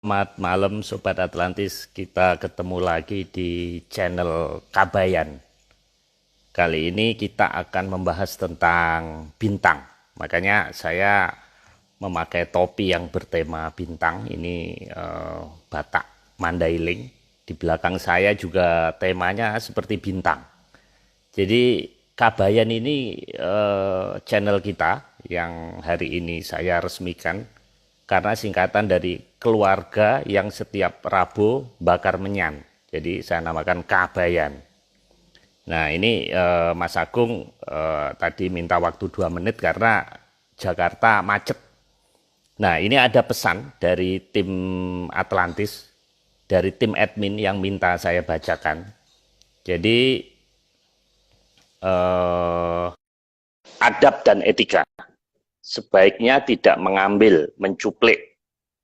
Selamat malam Sobat Atlantis, kita ketemu lagi di channel Kabayan. Kali ini kita akan membahas tentang bintang. Makanya saya memakai topi yang bertema bintang. Ini Batak Mandailing. Di belakang saya juga temanya seperti bintang. Jadi Kabayan ini channel kita yang hari ini saya resmikan karena singkatan dari keluarga yang setiap Rabu bakar menyan. Jadi saya namakan Kabayan. Nah ini Mas Agung tadi minta waktu 2 menit karena Jakarta macet. Nah ini ada pesan dari tim Atlantis, dari tim admin yang minta saya bacakan. Jadi adab dan etika. Sebaiknya tidak mengambil, mencuplik,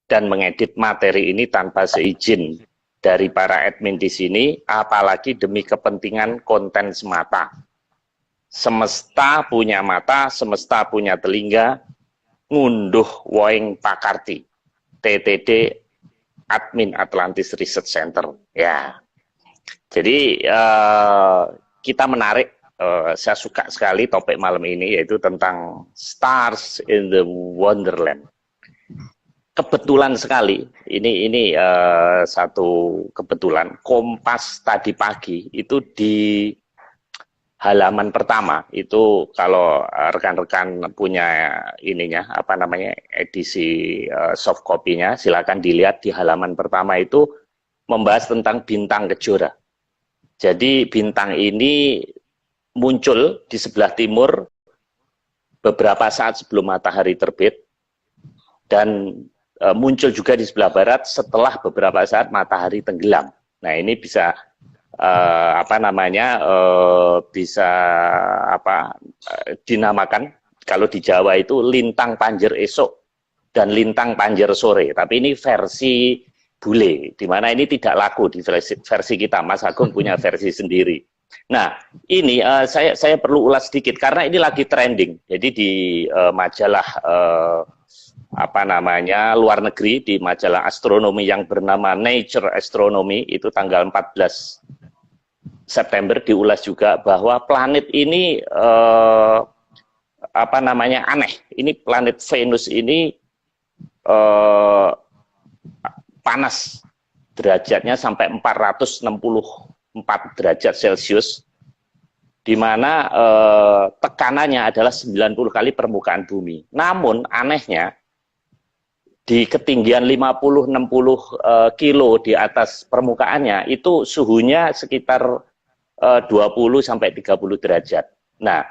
dan mengedit materi ini tanpa seizin dari para admin di sini, apalagi demi kepentingan konten semata. Semesta punya mata, semesta punya telinga, ngunduh woing pakarti. TTD Admin Atlantis Research Center. Ya, jadi kita menarik. Saya suka sekali topik malam ini, yaitu tentang Stars in the Wonderland. Kebetulan sekali, ini satu kebetulan, Kompas tadi pagi itu di halaman pertama, itu kalau rekan-rekan punya ininya, apa namanya, edisi soft copy-nya, silakan dilihat di halaman pertama itu membahas tentang bintang kejora. Jadi bintang ini muncul di sebelah timur beberapa saat sebelum matahari terbit dan muncul juga di sebelah barat setelah beberapa saat matahari tenggelam. Nah ini bisa dinamakan kalau di Jawa itu lintang panjer esok dan lintang panjer sore. Tapi ini versi bule, di mana ini tidak laku di versi kita. Mas Agung punya versi sendiri. Nah, ini saya perlu ulas sedikit karena ini lagi trending. Jadi di majalah luar negeri, di majalah astronomi yang bernama Nature Astronomy itu tanggal 14 September diulas juga bahwa planet ini aneh. Ini planet Venus ini panas, derajatnya sampai 464 derajat Celcius, di mana tekanannya adalah 90 kali permukaan bumi. Namun anehnya di ketinggian 50-60 kilo di atas permukaannya itu suhunya sekitar 20 sampai 30 derajat. Nah,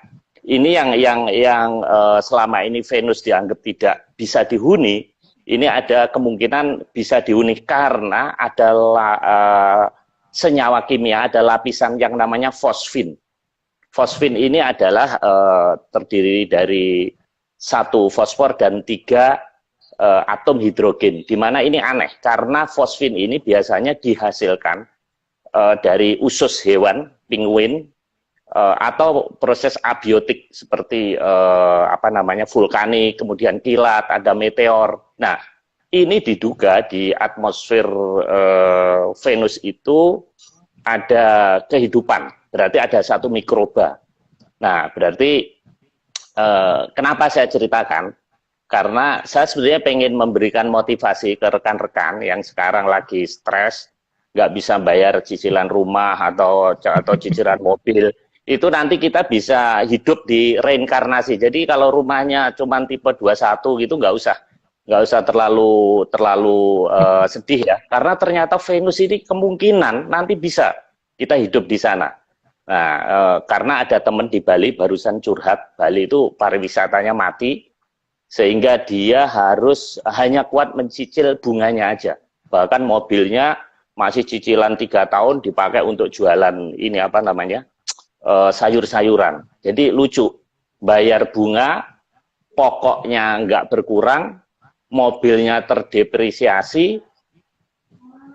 ini yang selama ini Venus dianggap tidak bisa dihuni, ini ada kemungkinan bisa dihuni karena ada senyawa kimia, ada lapisan yang namanya fosfin. Fosfin ini adalah terdiri dari 1 fosfor dan 3 atom hidrogen. Di mana ini aneh, karena fosfin ini biasanya dihasilkan dari usus hewan, penguin, atau proses abiotik seperti vulkanik, kemudian kilat, ada meteor. Nah, ini diduga di atmosfer Venus itu ada kehidupan, berarti ada satu mikroba. Nah, berarti kenapa saya ceritakan? Karena saya sebenarnya pengen memberikan motivasi ke rekan-rekan yang sekarang lagi stres, nggak bisa bayar cicilan rumah atau cicilan mobil. Itu nanti kita bisa hidup di reinkarnasi. Jadi kalau rumahnya cuma tipe 21 gitu nggak usah terlalu sedih ya. Karena ternyata Venus ini kemungkinan nanti bisa kita hidup di sana. Nah, karena ada teman di Bali barusan curhat, Bali itu pariwisatanya mati, sehingga dia harus hanya kuat mencicil bunganya aja. Bahkan mobilnya masih cicilan 3 tahun dipakai untuk jualan ini sayur-sayuran. Jadi lucu, bayar bunga, pokoknya nggak berkurang, mobilnya terdepresiasi,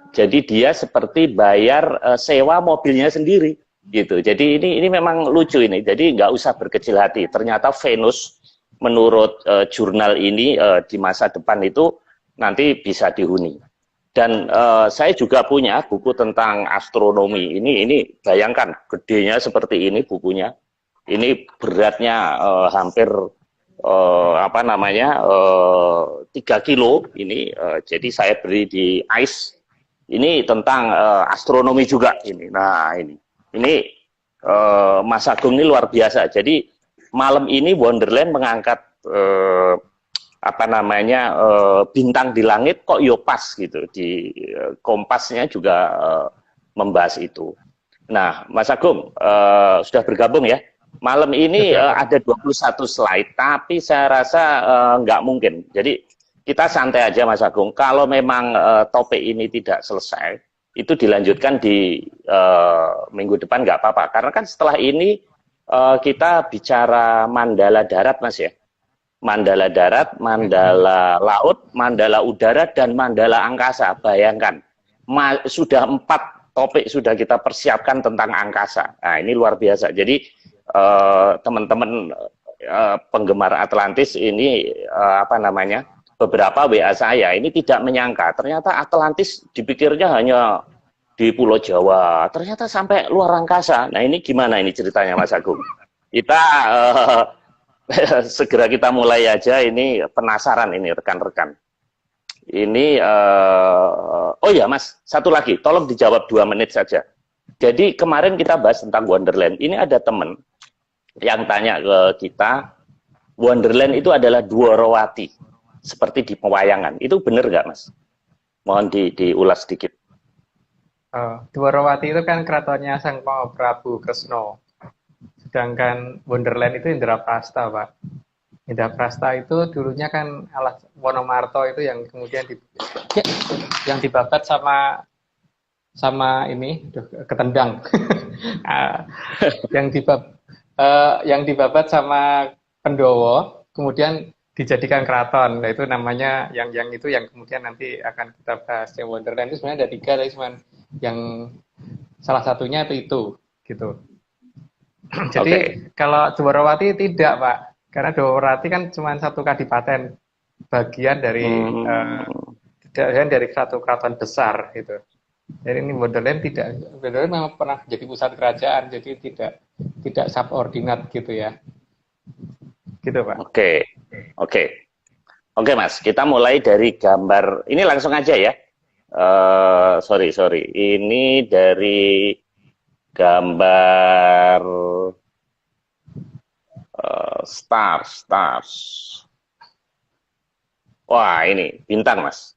jadi dia seperti bayar sewa mobilnya sendiri, gitu. Jadi ini memang lucu ini. Jadi nggak usah berkecil hati. Ternyata Venus menurut jurnal ini di masa depan itu nanti bisa dihuni. Dan saya juga punya buku tentang astronomi. Ini bayangkan gedenya seperti ini bukunya. Ini beratnya hampir apa namanya 3 kilo. Ini jadi saya beri di ICE. Ini tentang astronomi juga ini. Nah ini Mas Agung ini luar biasa. Jadi malam ini Wonderland mengangkat apa namanya bintang di langit kok yo pas gitu di Kompasnya juga membahas itu. Nah, Mas Agung sudah bergabung ya. Malam ini ada 21 slide, tapi saya rasa nggak mungkin. Jadi kita santai aja Mas Agung. Kalau memang topik ini tidak selesai, itu dilanjutkan di minggu depan nggak apa-apa. Karena kan setelah ini kita bicara Mandala Darat, Mas ya. Mandala Darat, Mandala Laut, Mandala Udara, dan Mandala Angkasa. Bayangkan, sudah 4 topik sudah kita persiapkan tentang angkasa. Nah, ini luar biasa. Jadi teman-teman penggemar Atlantis ini apa namanya, beberapa WA saya ini tidak menyangka ternyata Atlantis dipikirnya hanya di Pulau Jawa, ternyata sampai luar angkasa. Nah, ini gimana ini ceritanya Mas Agung? Kita segera kita mulai aja, ini penasaran ini rekan-rekan. Ini oh ya Mas, satu lagi, tolong dijawab 2 menit saja. Jadi kemarin kita bahas tentang Wonderland. Ini ada teman yang tanya ke kita, Wonderland itu adalah Dwarawati, seperti di pewayangan. Itu benar nggak Mas? Mohon diulas sedikit. Dwarawati itu kan keratonnya Sang Prabu Kresna. Sedangkan Wonderland itu Indraprasta, Pak. Indraprasta itu dulunya kan alat Wonomarto itu yang kemudian yang dibabat sama ini ketendang. yang dibabat sama Pendowo, kemudian dijadikan keraton. Nah, itu namanya yang itu yang kemudian nanti akan kita bahas. Yang Wonderland itu sebenarnya ada 3, tapi cuma yang salah satunya itu gitu. Jadi kalau Dwarawati tidak Pak, karena Dwarawati kan cuma satu kadipaten, bagian dari satu keraton besar gitu. Jadi ini Wonderland tidak, Wonderland memang pernah jadi pusat kerajaan, jadi tidak subordinat gitu ya. Gitu Pak. Oke Mas, kita mulai dari gambar. Ini langsung aja ya. Sorry. Ini dari gambar stars. Wah, ini bintang, Mas.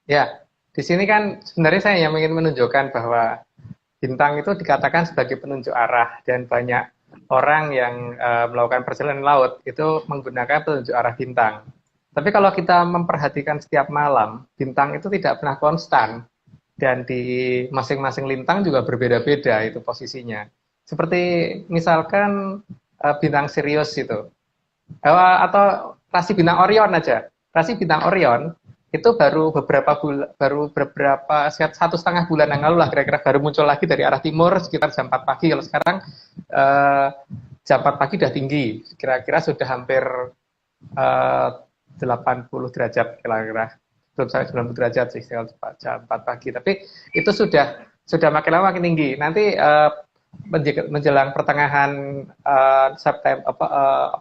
Ya, di sini kan sebenarnya saya yang ingin menunjukkan bahwa bintang itu dikatakan sebagai penunjuk arah, dan banyak orang yang melakukan perjalanan laut itu menggunakan penunjuk arah bintang. Tapi kalau kita memperhatikan setiap malam, bintang itu tidak pernah konstan. Dan di masing-masing lintang juga berbeda-beda itu posisinya. Seperti misalkan bintang Sirius itu. Atau rasi bintang Orion aja. Rasi bintang Orion itu baru beberapa 1,5 bulan yang lalu lah kira-kira baru muncul lagi dari arah timur sekitar jam 4 pagi. Kalau sekarang jam 4 pagi udah tinggi. Kira-kira sudah hampir 80 derajat kira-kira. Belum sampai 90 derajat sih jam 4 pagi, tapi itu sudah makin lama makin tinggi. Nanti menjelang pertengahan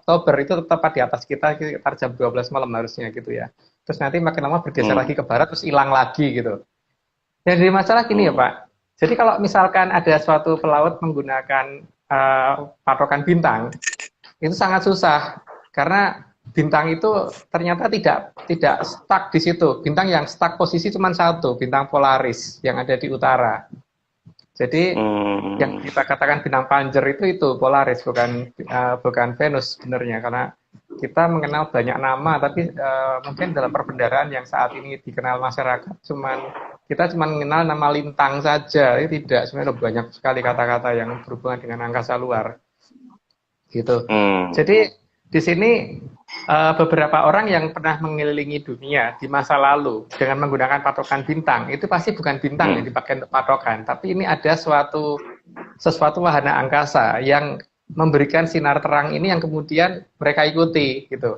Oktober itu tepat di atas kita sekitar jam 12 malam harusnya gitu ya. Terus nanti makin lama bergeser lagi ke barat, terus hilang lagi gitu. Dan jadi masalah gini ya Pak, jadi kalau misalkan ada suatu pelaut menggunakan patokan bintang, itu sangat susah, karena bintang itu ternyata tidak stuck di situ. Bintang yang stuck posisi cuma satu, bintang Polaris yang ada di utara. Jadi yang kita katakan bintang Panjer itu Polaris, bukan Venus sebenarnya, karena kita mengenal banyak nama, tapi mungkin dalam perbendaharaan yang saat ini dikenal masyarakat kita cuma mengenal nama lintang saja. Ini tidak, sebenarnya banyak sekali kata-kata yang berhubungan dengan angkasa luar. Gitu. Jadi di sini beberapa orang yang pernah mengelilingi dunia di masa lalu dengan menggunakan patokan bintang, itu pasti bukan bintang yang dipakai untuk patokan, tapi ini ada sesuatu wahana angkasa yang memberikan sinar terang ini yang kemudian mereka ikuti gitu.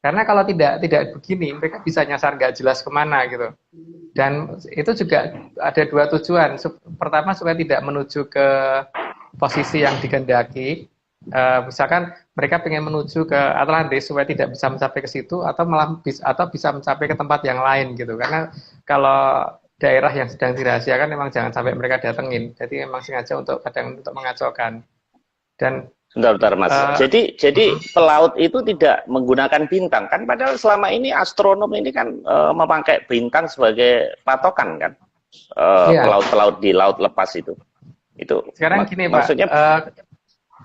Karena kalau tidak begini, mereka bisa nyasar nggak jelas kemana gitu. Dan itu juga ada dua tujuan. Pertama supaya tidak menuju ke posisi yang dikehendaki. Misalkan mereka pengen menuju ke Atlantis supaya tidak bisa mencapai ke situ, atau malah bisa mencapai ke tempat yang lain gitu. Karena kalau daerah yang sedang dirahasiakan memang jangan sampai mereka datengin. Jadi memang sengaja untuk kadang untuk mengacaukan. Dan Bentar, Mas. Jadi pelaut itu tidak menggunakan bintang kan? Padahal selama ini astronom ini kan memakai bintang sebagai patokan kan? iya. Pelaut-pelaut di laut lepas itu. Sekarang gini Pak, maksudnya,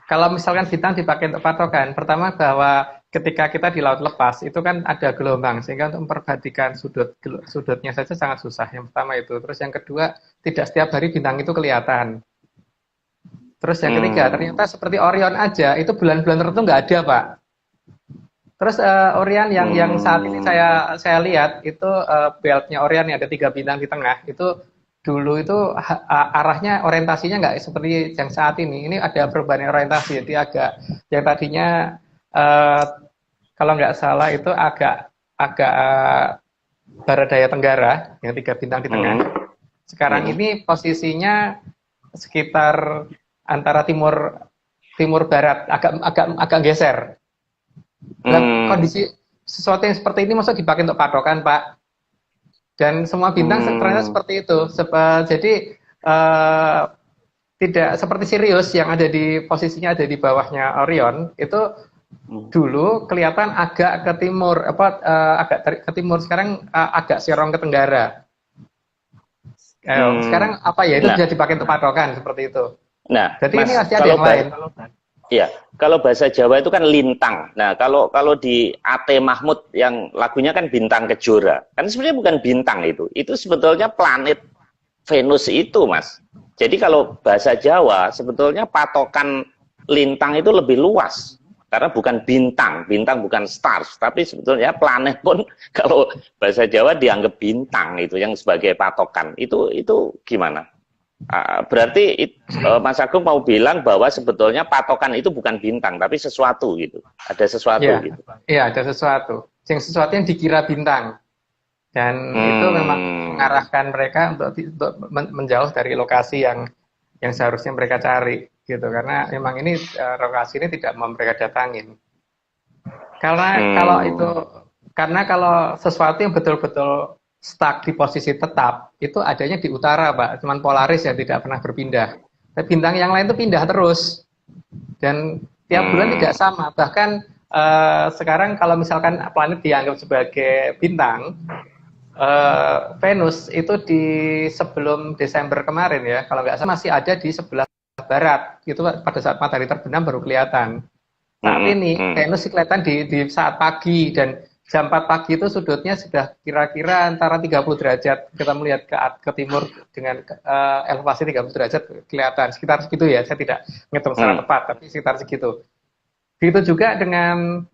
kalau misalkan bintang dipakai untuk patokan, pertama bahwa ketika kita di laut lepas itu kan ada gelombang, sehingga untuk memperhatikan sudutnya saja sangat susah. Yang pertama itu. Terus yang kedua, tidak setiap hari bintang itu kelihatan. Terus yang ketiga, ternyata seperti Orion aja, itu bulan-bulan tertentu nggak ada, Pak. Terus Orion yang saat ini saya lihat, itu beltnya Orion yang ada 3 bintang di tengah, itu dulu itu arahnya orientasinya nggak seperti yang saat ini. Ini ada perubahan orientasi, jadi agak, yang tadinya kalau nggak salah itu agak barat daya tenggara, yang 3 bintang di tengah. Sekarang ini posisinya sekitar antara timur barat, agak geser. Dan kondisi sesuatu yang seperti ini maksud dipakai untuk patokan, Pak. Dan semua bintang ternyata seperti itu. Jadi tidak seperti Sirius yang ada di posisinya ada di bawahnya Orion, itu dulu kelihatan agak ke timur, agak ke timur, sekarang agak serong ke tenggara. Sekarang apa ya, itu bisa dipakai untuk patokan seperti itu. Nah, jadi Mas, ini pasti ada yang lain. Iya, kalau bahasa Jawa itu kan lintang. Nah, kalau di A.T. Mahmud yang lagunya kan Bintang Kejora, kan sebenarnya bukan bintang itu sebetulnya planet Venus itu, Mas. Jadi kalau bahasa Jawa sebetulnya patokan lintang itu lebih luas, karena bukan bintang bukan stars, tapi sebetulnya planet pun kalau bahasa Jawa dianggap bintang itu yang sebagai patokan. Itu gimana? Berarti Mas Agung mau bilang bahwa sebetulnya patokan itu bukan bintang tapi sesuatu gitu, ada sesuatu ya, gitu. Iya, ada sesuatu yang dikira bintang, dan itu memang mengarahkan mereka untuk menjauh dari lokasi yang seharusnya mereka cari gitu, karena memang ini lokasi ini tidak mau mereka datangin. Karena kalau sesuatu yang betul-betul stuck di posisi tetap, itu adanya di utara, Pak. Cuman Polaris yang tidak pernah berpindah. Tapi bintang yang lain itu pindah terus. Dan tiap bulan tidak sama. Bahkan sekarang kalau misalkan planet dianggap sebagai bintang, Venus itu di sebelum Desember kemarin ya, kalau nggak salah masih ada di sebelah barat. Itu pada saat matahari terbenam baru kelihatan. Saat ini Venus kelihatan di saat pagi, dan jam 4 pagi itu sudutnya sudah kira-kira antara 30 derajat. Kita melihat ke timur dengan elevasi 30 derajat kelihatan. Sekitar segitu ya, saya tidak ngitung secara tepat, tapi sekitar segitu. Begitu juga dengan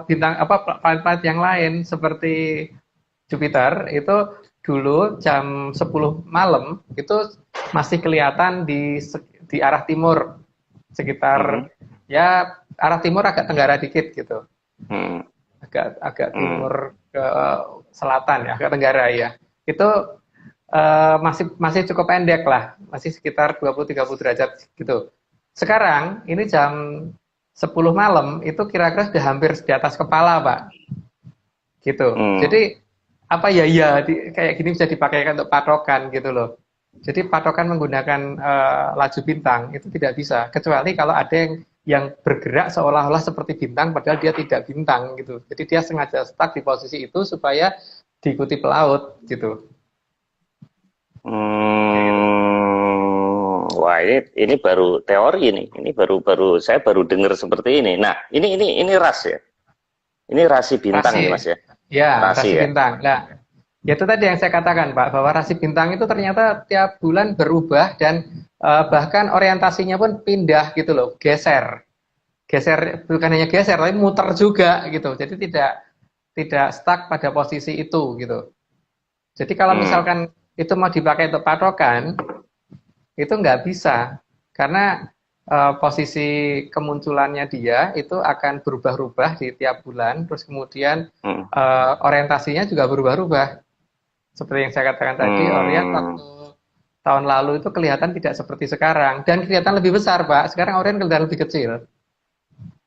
planet-planet yang lain seperti Jupiter, itu dulu jam 10 malam itu masih kelihatan di arah timur, sekitar ya arah timur agak tenggara dikit gitu. Agak timur ke selatan ya, agak tenggara ya. Itu masih cukup pendek lah, masih sekitar 20-30 derajat gitu. Sekarang ini jam 10 malam itu kira-kira sudah hampir di atas kepala, Pak. Gitu. Jadi apa ya kayak gini bisa dipakai untuk patokan gitu loh. Jadi patokan menggunakan laju bintang itu tidak bisa, kecuali kalau ada yang bergerak seolah-olah seperti bintang padahal dia tidak bintang gitu. Jadi dia sengaja stuck di posisi itu supaya diikuti pelaut gitu. Wah, ini baru teori ini. Ini baru saya baru dengar seperti ini. Nah, ini ras ya. Ini rasi bintang Rasi. nih, Mas ya. Ya, rasi ya? bintang. Nah, itu tadi yang saya katakan, Pak, bahwa rasi bintang itu ternyata tiap bulan berubah, dan bahkan orientasinya pun pindah gitu loh, geser, bukan hanya geser, tapi muter juga gitu. Jadi tidak stuck pada posisi itu gitu. Jadi kalau misalkan itu mau dipakai untuk patokan, itu nggak bisa, karena posisi kemunculannya dia itu akan berubah-ubah di tiap bulan, terus kemudian orientasinya juga berubah-ubah. Seperti yang saya katakan tadi, Orient waktu tahun lalu itu kelihatan tidak seperti sekarang, dan kelihatan lebih besar, Pak. Sekarang Orient kelihatan lebih kecil.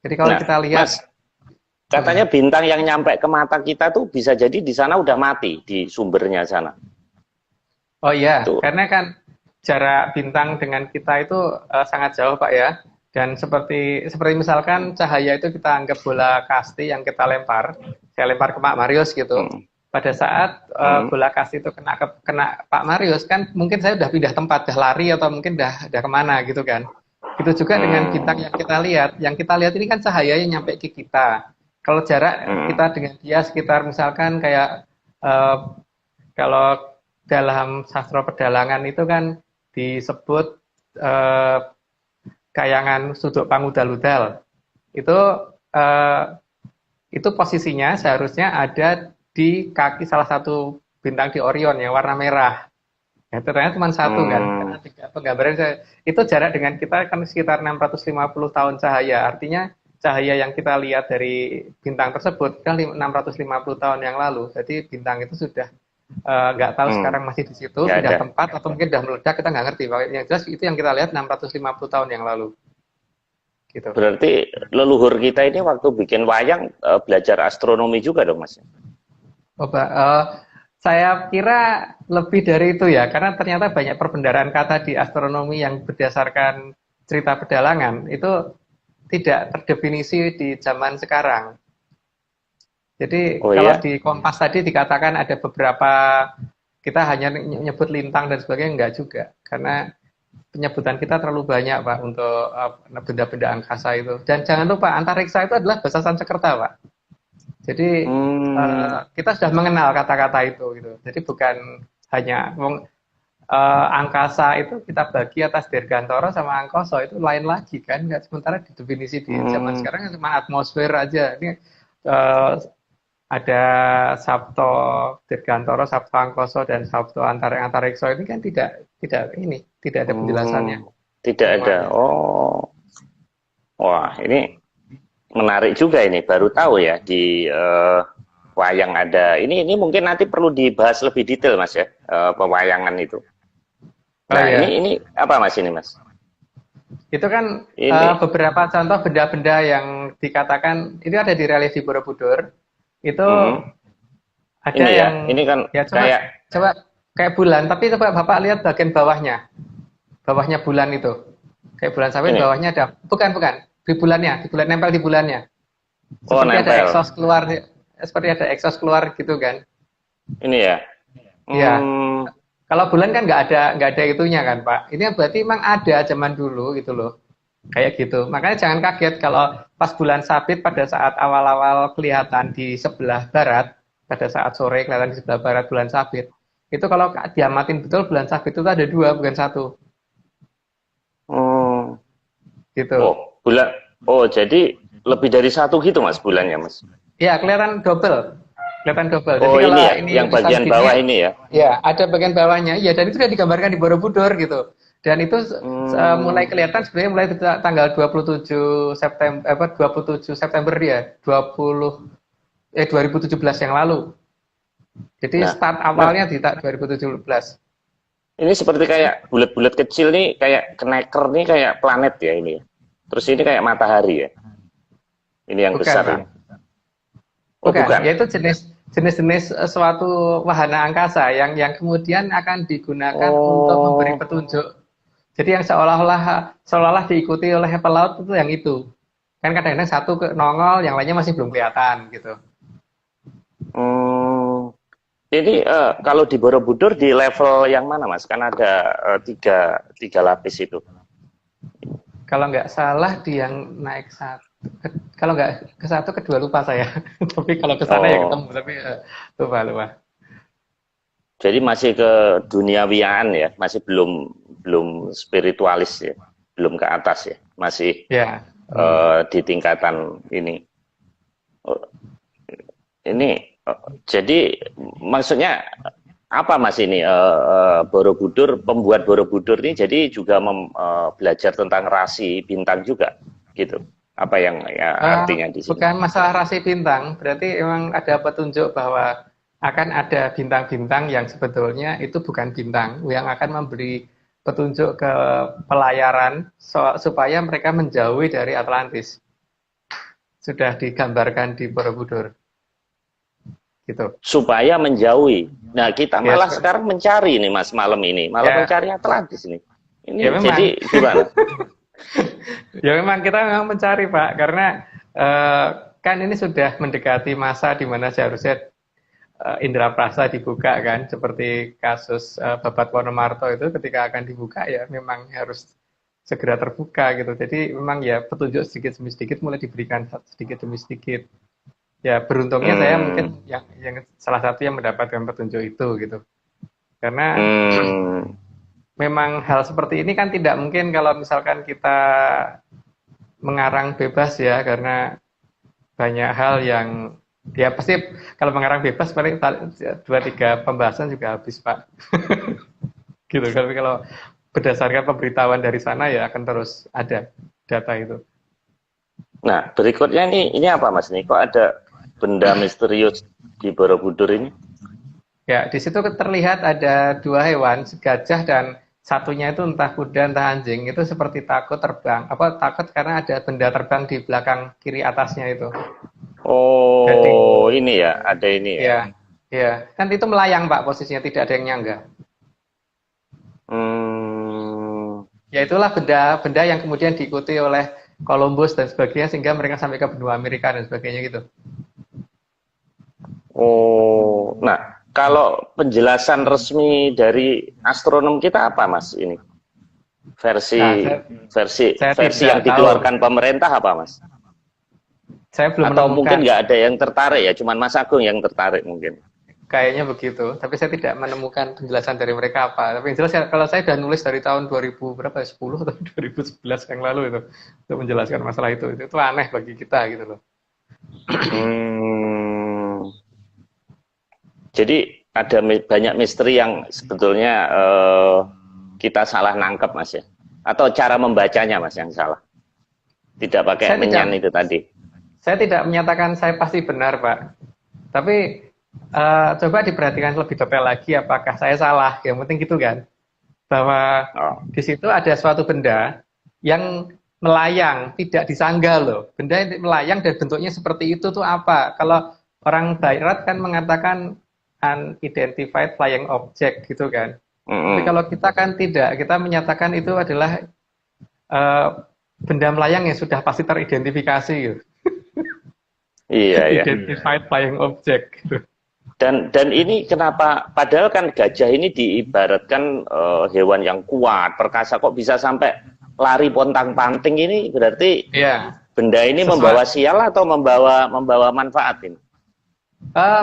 Jadi kalau kita lihat, Mas, katanya bintang yang nyampe ke mata kita tuh bisa jadi di sana udah mati di sumbernya sana. oh iya, Tuh. karena kan jarak bintang dengan kita itu sangat jauh, Pak ya. Dan seperti misalkan cahaya itu kita anggap bola kasti yang kita lempar, saya lempar ke Pak Marius gitu. Pada saat bola kasti itu kena Pak Marius, kan mungkin saya udah pindah tempat, udah lari atau mungkin udah kemana gitu kan. Itu juga dengan bintang yang kita lihat. Yang kita lihat ini kan cahaya yang nyampe ke kita. Kalau jarak kita dengan dia sekitar misalkan kayak kalau dalam sastra pedalangan itu kan disebut kayangan suduk pangudal-udal. Itu posisinya seharusnya ada di kaki salah satu bintang di Orion yang warna merah. Ya, ternyata cuma satu kan. Karena penggambaran itu jarak dengan kita kan sekitar 650 tahun cahaya. Artinya cahaya yang kita lihat dari bintang tersebut kan 650 tahun yang lalu. Jadi bintang itu sudah nggak tahu sekarang masih di situ, pindah tempat atau mungkin sudah meledak, kita nggak ngerti. Yang jelas itu yang kita lihat 650 tahun yang lalu. Gitu. Berarti leluhur kita ini waktu bikin wayang belajar astronomi juga dong, Mas? Oh, saya kira lebih dari itu ya, karena ternyata banyak perbendaharaan kata di astronomi yang berdasarkan cerita pedalangan itu tidak terdefinisi di zaman sekarang. Jadi kalau di Kompas tadi dikatakan ada beberapa, kita hanya menyebut lintang dan sebagainya, enggak juga. Karena penyebutan kita terlalu banyak, Pak, untuk benda-benda angkasa itu. Dan jangan lupa, antariksa itu adalah bahasa Sanskerta, Pak. Jadi kita sudah mengenal kata-kata itu, gitu. Jadi bukan hanya angkasa itu kita bagi atas Dirgantara sama angkasa itu lain lagi kan. Nggak, sementara di definisi di zaman sekarang cuma atmosfer aja. Ini ada Sabto Dirgantara, Sabto Angkasa dan Sabto Antariksa ini kan tidak ada penjelasannya. Tidak ada. Oh, wah ini menarik juga ini. Baru tahu ya di wayang ada. Ini mungkin nanti perlu dibahas lebih detail, Mas ya, pewayangan itu. Nah, iya. ini apa, Mas, ini, Mas? Itu kan beberapa contoh benda-benda yang dikatakan itu ada di relief di Borobudur. Itu ada ini yang ini kan ya, coba kayak bulan, tapi coba Bapak lihat bagian bawahnya bulan itu, kayak bulan sabit, bawahnya ada bukan di bulan nempel di bulannya, seperti ada eksos keluar, seperti ada eksos keluar gitu kan. Ini ya. Iya. Kalau bulan kan nggak ada itunya kan, Pak. Ini berarti memang ada zaman dulu gitu loh. Kayak gitu. Makanya jangan kaget kalau pas bulan sabit pada saat awal-awal kelihatan di sebelah barat, pada saat sore kelihatan di sebelah barat bulan sabit. Itu kalau diamatin betul bulan sabit itu ada 2 bukan 1. Gitu. Oh, jadi lebih dari 1 gitu, Mas, bulannya, Mas? Iya, kelihatan double. Jadi oh, kalau ini ya, ini yang bagian bawah ini ya? Ya, ada bagian bawahnya. Ya, dan itu sudah digambarkan di Borobudur gitu. Dan itu mulai kelihatan sebenarnya mulai tanggal 27 September ya, 2017 yang lalu. Jadi start awalnya di 2017. Ini seperti kayak bulat-bulat kecil nih, kayak keneker nih, kayak planet ya ini. Terus ini kayak matahari ya. Ini yang besar ini. Bukan. Yaitu jenis-jenis suatu wahana angkasa yang kemudian akan digunakan untuk memberi petunjuk. Jadi yang seolah-olah diikuti oleh pelaut itu yang itu. Kan kadang-kadang satu nongol, yang lainnya masih belum kelihatan gitu. Jadi kalau di Borobudur di level yang mana, Mas? Kan ada tiga lapis itu. Kalau nggak salah di yang naik kalau nggak ke 1, ke 2 lupa saya. Tapi kalau ke sana ya ketemu, tapi lupa. Jadi masih ke duniawian ya, masih belum spiritualis ya, belum ke atas ya, masih di tingkatan ini. Ini jadi maksudnya apa Mas ini Borobudur, pembuat Borobudur ini jadi juga belajar tentang rasi bintang juga gitu. Apa yang ya, artinya di sini? Bukan masalah rasi bintang, berarti memang ada petunjuk bahwa akan ada bintang-bintang yang sebetulnya itu bukan bintang, yang akan memberi petunjuk ke pelayaran supaya mereka menjauhi dari Atlantis. Sudah digambarkan di Borobudur. Gitu. Supaya menjauhi. Nah, kita malah sekarang mencari nih Mas malam ini, malah mencari Atlantis nih. Ini ya jadi gimana? Ya memang kita memang mencari Pak, karena kan ini sudah mendekati masa di mana seharusnya Indra Prasta dibuka kan, seperti kasus Babat Wonomarto itu ketika akan dibuka ya memang harus segera terbuka gitu. Jadi memang ya petunjuk sedikit demi sedikit mulai diberikan sedikit demi sedikit. Ya beruntungnya saya mungkin yang salah satu yang mendapatkan petunjuk itu gitu. Karena memang hal seperti ini kan tidak mungkin kalau misalkan kita mengarang bebas ya, karena banyak hal yang ya pasti kalau mengarang bebas paling 2-3 pembahasan juga habis Pak. Gitu. Tapi kalau berdasarkan pemberitahuan dari sana ya akan terus ada data itu. Nah berikutnya ini apa Mas nih? Kok ada benda misterius di Borobudur ini? Ya, di situ terlihat ada 2 hewan, gajah dan satunya itu entah kuda entah anjing, itu seperti takut terbang. Apa takut karena ada benda terbang di belakang kiri atasnya itu. Oh, jadi, ini ya, ada ini ya. Iya, iya. Kan itu melayang Pak posisinya, tidak ada yang nyangga. Ya itulah benda yang kemudian diikuti oleh Columbus dan sebagainya sehingga mereka sampai ke benua Amerika dan sebagainya gitu. Oh, nah kalau penjelasan resmi dari astronom kita apa Mas ini? Versi yang dikeluarkan pemerintah apa Mas? Saya belum Atau mungkin nggak ada yang tertarik ya, cuman Mas Agung yang tertarik mungkin. Kayaknya begitu, tapi saya tidak menemukan penjelasan dari mereka apa. Tapi yang jelas kalau saya sudah nulis dari tahun 2000 berapa 10 atau 2011 yang lalu itu untuk menjelaskan masalah itu aneh bagi kita gitu loh. Jadi ada banyak misteri yang sebetulnya kita salah nangkep Mas ya, atau cara membacanya Mas yang salah, tidak pakai menyan itu tadi. Saya tidak menyatakan saya pasti benar Pak, tapi coba diperhatikan lebih detail lagi apakah saya salah. Yang penting gitu kan, bahwa di situ ada suatu benda yang melayang, tidak disangga loh. Benda yang melayang dan bentuknya seperti itu tuh apa? Kalau orang Barat kan mengatakan unidentified flying object gitu kan. Tapi kalau kita kan tidak, kita menyatakan itu adalah benda melayang yang sudah pasti teridentifikasi gitu. Iya, identified flying object gitu. Dan ini kenapa, padahal kan gajah ini diibaratkan hewan yang kuat, perkasa, kok bisa sampai lari pontang-panting, ini berarti benda ini membawa sial atau membawa manfaat ini?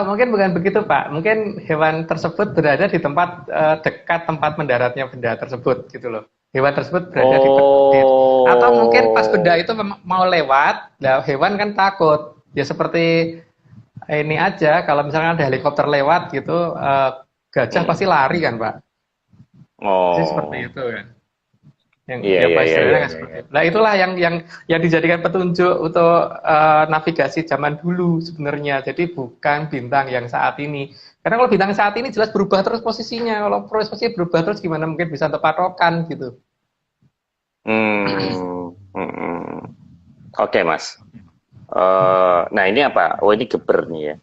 Mungkin bukan begitu Pak, mungkin hewan tersebut berada di tempat dekat tempat mendaratnya benda tersebut gitu loh. Hewan tersebut berada di atau mungkin pas benda itu mau lewat, nah hewan kan takut. Ya seperti ini aja, kalau misalnya ada helikopter lewat gitu, gajah pasti lari kan Pak. Jadi seperti itu kan. Yang Nah itulah yang dijadikan petunjuk untuk navigasi zaman dulu sebenarnya. Jadi bukan bintang yang saat ini. Karena kalau bintang saat ini jelas berubah terus posisinya. Kalau posisinya berubah terus gimana mungkin bisa untuk patokan gitu. Oke Mas. Nah ini apa? Oh ini geber nih ya.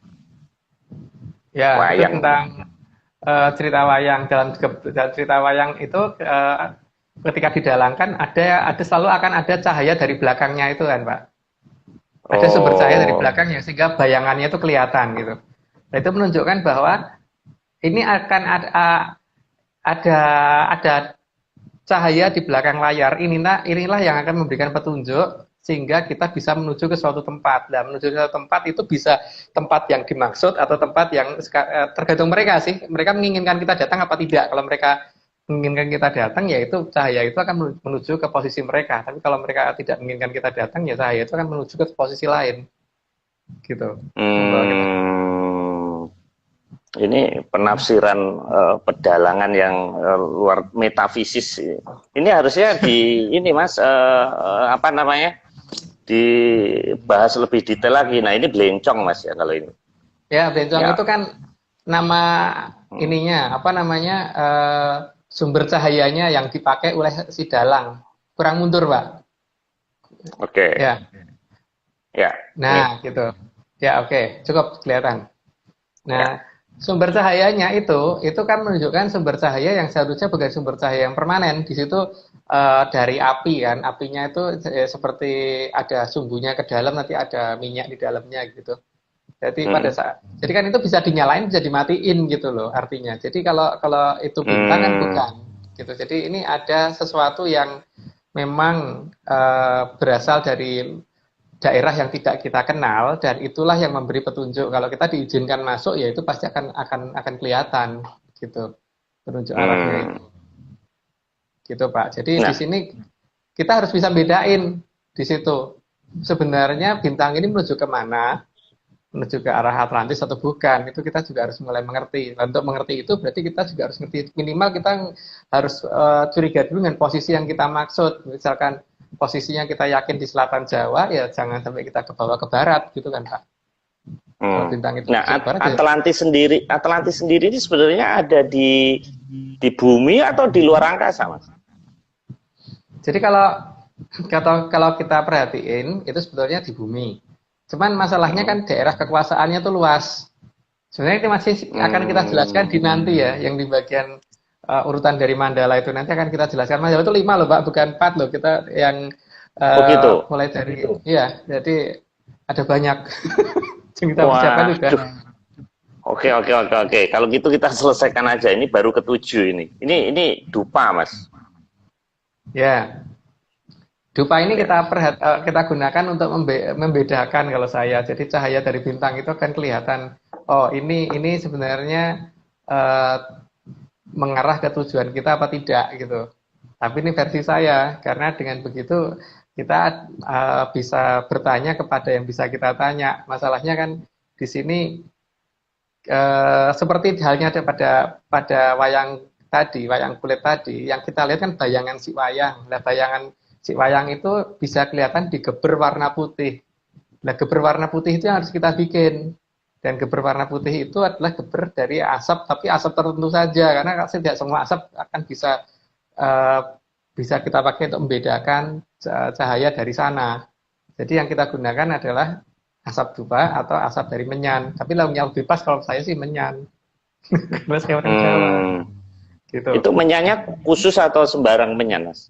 Ya wayang. Itu tentang cerita wayang. Dalam cerita wayang itu ketika didalangkan ada selalu akan ada cahaya dari belakangnya itu kan Pak. Ada sumber cahaya dari belakangnya sehingga bayangannya itu kelihatan gitu. Nah, itu menunjukkan bahwa ini akan ada cahaya di belakang layar. Inilah yang akan memberikan petunjuk sehingga kita bisa menuju ke suatu tempat. Dan menuju ke suatu tempat itu bisa tempat yang dimaksud atau tempat yang tergantung mereka sih. Mereka menginginkan kita datang apa tidak. Kalau mereka menginginkan kita datang, yaitu cahaya itu akan menuju ke posisi mereka. Tapi kalau mereka tidak menginginkan kita datang, ya cahaya itu akan menuju ke posisi lain. Gitu. Ini penafsiran pedalangan yang luar metafisis. Ini harusnya ini Mas apa namanya? Dibahas lebih detail lagi. Nah, ini belencong Mas ya kalau ini. Ya, bencong Ya. itu kan nama ininya, apa namanya, sumber cahayanya yang dipakai oleh si dalang. Kurang mundur, Pak. Oke. Ya, Ya. nah Ini. gitu. Ya, oke, cukup kelihatan. Ya. Nah, sumber cahayanya itu kan menunjukkan sumber cahaya yang seharusnya bukan sumber cahaya yang permanen. Di situ dari api kan, apinya itu seperti ada sumbunya ke dalam, nanti ada minyak di dalamnya gitu. Jadi pada Hmm. saat, jadi kan itu bisa dinyalain, bisa dimatiin gitu loh artinya. Jadi kalau kalau itu bintang kan Hmm. bukan gitu. Jadi ini ada sesuatu yang memang berasal dari daerah yang tidak kita kenal dan itulah yang memberi petunjuk. Kalau kita diizinkan masuk ya itu pasti akan kelihatan gitu penunjuk arahnya itu. Hmm. Gitu Pak. Jadi di Nah, sini kita harus bisa bedain di situ. Sebenarnya bintang ini menuju kemana, menuju ke arah Atlantis atau bukan, itu kita juga harus mulai mengerti. Untuk mengerti itu berarti kita juga harus ngerti, minimal kita harus curiga dulu dengan posisi yang kita maksud. Misalkan posisinya kita yakin di selatan Jawa, ya jangan sampai kita ke bawah ke barat gitu kan Pak. Kalau hmm. bintang itu Nah, menuju ke barat ya. Atlantis sendiri ini sebenarnya ada di bumi atau di luar angkasa, Mas? Jadi kalau kita perhatiin itu sebetulnya di bumi. Cuman masalahnya Hmm. kan daerah kekuasaannya tuh luas. Sebenarnya itu masih akan kita jelaskan di Hmm. nanti ya, yang di bagian urutan dari mandala itu nanti akan kita jelaskan. Mandala itu 5 loh Pak, bukan 4 loh. Kita yang Oh gitu. mulai dari, iya, jadi ada banyak yang kita persiapkan juga. Waduh. Oke. Kalau gitu kita selesaikan aja. Ini baru ketujuh ini. Ini dupa, Mas. Ya, dupa ini Ya. kita gunakan untuk membedakan kalau saya. Jadi cahaya dari bintang itu akan kelihatan. Oh ini sebenarnya eh, mengarah ke tujuan kita apa tidak gitu. Tapi ini versi saya, karena dengan begitu kita bisa bertanya kepada yang bisa kita tanya. Masalahnya kan di sini seperti halnya pada wayang tadi, wayang kulit tadi, yang kita lihat kan bayangan si wayang. Nah, bayangan si wayang itu bisa kelihatan digeber warna putih. Nah, geber warna putih itu yang harus kita bikin. Dan geber warna putih itu adalah geber dari asap, tapi asap tertentu saja, karena tidak semua asap akan uh, bisa kita pakai untuk membedakan cahaya dari sana. Jadi yang kita gunakan adalah asap dupa atau asap dari menyan. Tapi yang lebih pas kalau saya sih menyan. Karena saya orang Jawa. Hmm. Gitu. Itu menyanyi khusus atau sembarang menyan, Mas?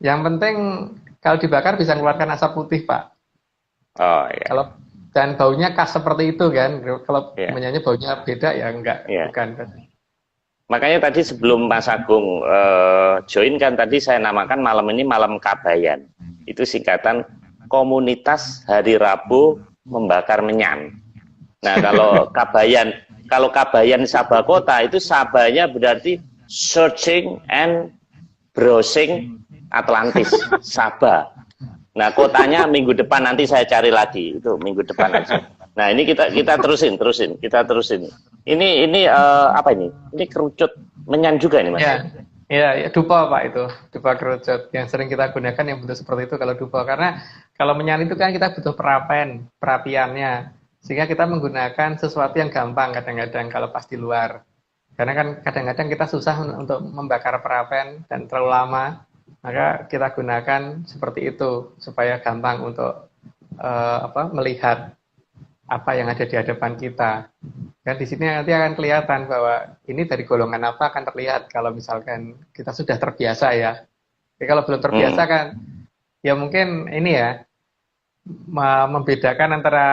Yang penting kalau dibakar bisa mengeluarkan asap putih, Pak. Oh ya. Kalau dan baunya khas seperti itu kan. Kalau Ya. menyanyi baunya beda ya enggak, Ya. bukan. Makanya tadi sebelum Mas Agung join kan tadi saya namakan malam ini malam Kabayan. Itu singkatan Komunitas Hari Rabu Membakar Menyan. Nah, kalau Kabayan Sabah Kota itu Sabahnya berarti searching and browsing Atlantis, Sabah. Nah, kotanya minggu depan nanti saya cari lagi, itu minggu depan aja. Nah, ini kita terusin. Ini apa ini? Ini kerucut menyan juga nih, Mas. Ya, dupa Pak itu, dupa kerucut yang sering kita gunakan yang bentuk seperti itu kalau dupa, karena kalau menyan itu kan kita butuh perapiannya, sehingga kita menggunakan sesuatu yang gampang kadang-kadang kalau pas di luar, karena kan kadang-kadang kita susah untuk membakar perapian dan terlalu lama, maka kita gunakan seperti itu supaya gampang untuk melihat apa yang ada di hadapan kita. Dan di sini nanti akan kelihatan bahwa ini dari golongan apa akan terlihat kalau misalkan kita sudah terbiasa ya. Jadi kalau belum terbiasa kan, ya mungkin ini ya membedakan antara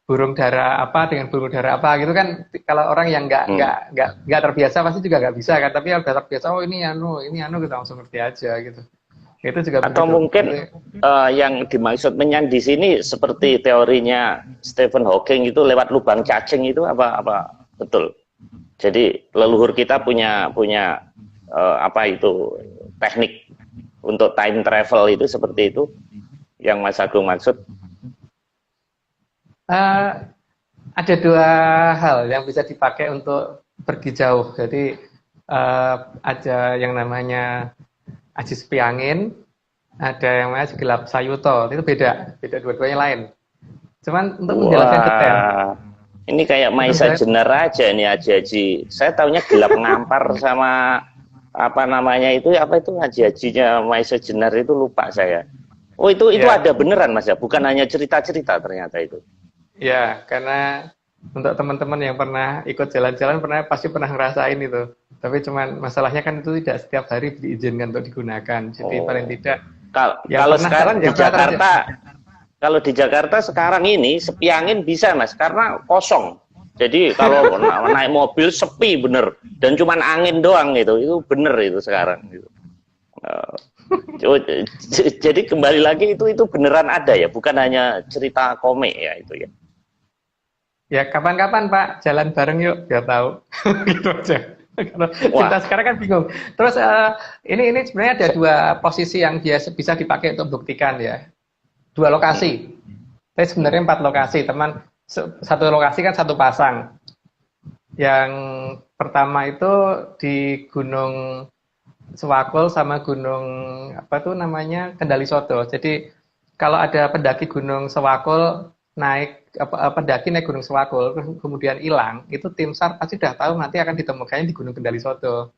burung dara apa dengan burung dara apa gitu kan. Kalau orang yang nggak terbiasa pasti juga nggak bisa kan. Tapi kalau udah terbiasa, oh ini anu kita langsung ngerti aja gitu. Itu juga Atau begitu. mungkin yang dimaksud menyan di sini seperti teorinya Stephen Hawking itu lewat lubang cacing itu apa betul? Jadi leluhur kita punya apa itu teknik untuk time travel itu seperti itu yang Mas Agung maksud? ada dua hal yang bisa dipakai untuk pergi jauh. Jadi ada yang namanya aji sepi angin, ada yang namanya gelap sayuto. Itu beda, beda dua-duanya lain. Cuman untuk menjelaskan detail. Wah, ini kayak Maisa Untuk Jenar aja nih Haji-Haji. Saya taunya gelap ngampar sama apa namanya itu, apa itu Haji-Hajinya Maisa Jenar itu lupa saya. Oh itu ya, ada beneran Mas ya, bukan hanya cerita-cerita ternyata itu. ya, karena untuk teman-teman yang pernah ikut jalan-jalan pasti pernah ngerasain itu. Tapi cuman masalahnya kan itu tidak setiap hari diizinkan untuk digunakan. Jadi paling Oh, tidak yang kalau pernah sekarang di yang pernah terjadi. Jakarta, kalau di Jakarta sekarang ini sepi angin bisa Mas, karena kosong. Jadi kalau naik mobil sepi bener, dan cuman angin doang itu bener itu sekarang. Gitu. Eh, jadi kembali lagi itu beneran ada ya, bukan hanya cerita komik ya itu ya. Ya kapan-kapan Pak jalan bareng yuk biar tahu. Gitu aja. Kalau Wah, cerita sekarang kan bingung. Terus ini sebenarnya ada dua posisi yang biasa bisa dipakai untuk buktikan ya. Dua mm, lokasi. Tapi sebenarnya empat lokasi. Teman satu lokasi kan satu pasang. Yang pertama itu di Gunung Sewakul sama Gunung apa tuh namanya Kendali Sodo. Jadi kalau ada pendaki Gunung Sewakul naik pendaki naik Gunung Sewakul kemudian hilang, itu tim SAR pasti sudah tahu nanti akan ditemukannya di Gunung Kendali Sodo.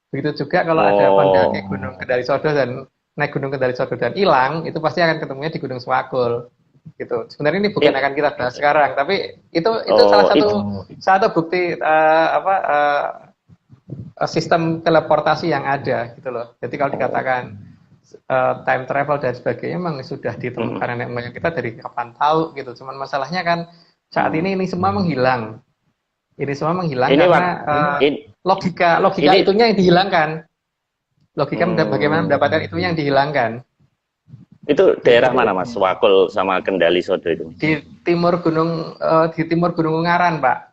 Begitu juga kalau ada pendaki oh, Gunung Kendali Sodo dan naik Gunung Kendali Sodo dan hilang, itu pasti akan ketemunya di Gunung Sewakul. Gitu. Sebenarnya ini bukan it, akan kita bahas sekarang, tapi itu salah oh, satu bukti sistem teleportasi yang ada gitu loh. Jadi kalau oh, dikatakan time travel dan sebagainya memang sudah ditemukan mm, nenek moyang kita dari kapan tahu gitu. Cuman masalahnya kan saat mm. ini semua menghilang. Ini semua menghilang Ini karena wak, in, logika ini itunya yang dihilangkan. Logika bagaimana hmm, mendapatkan itu yang dihilangkan. itu daerah Gitu. mana Mas? Wakul sama Kendali Sodo itu. Di timur Gunung Ungaran, Pak.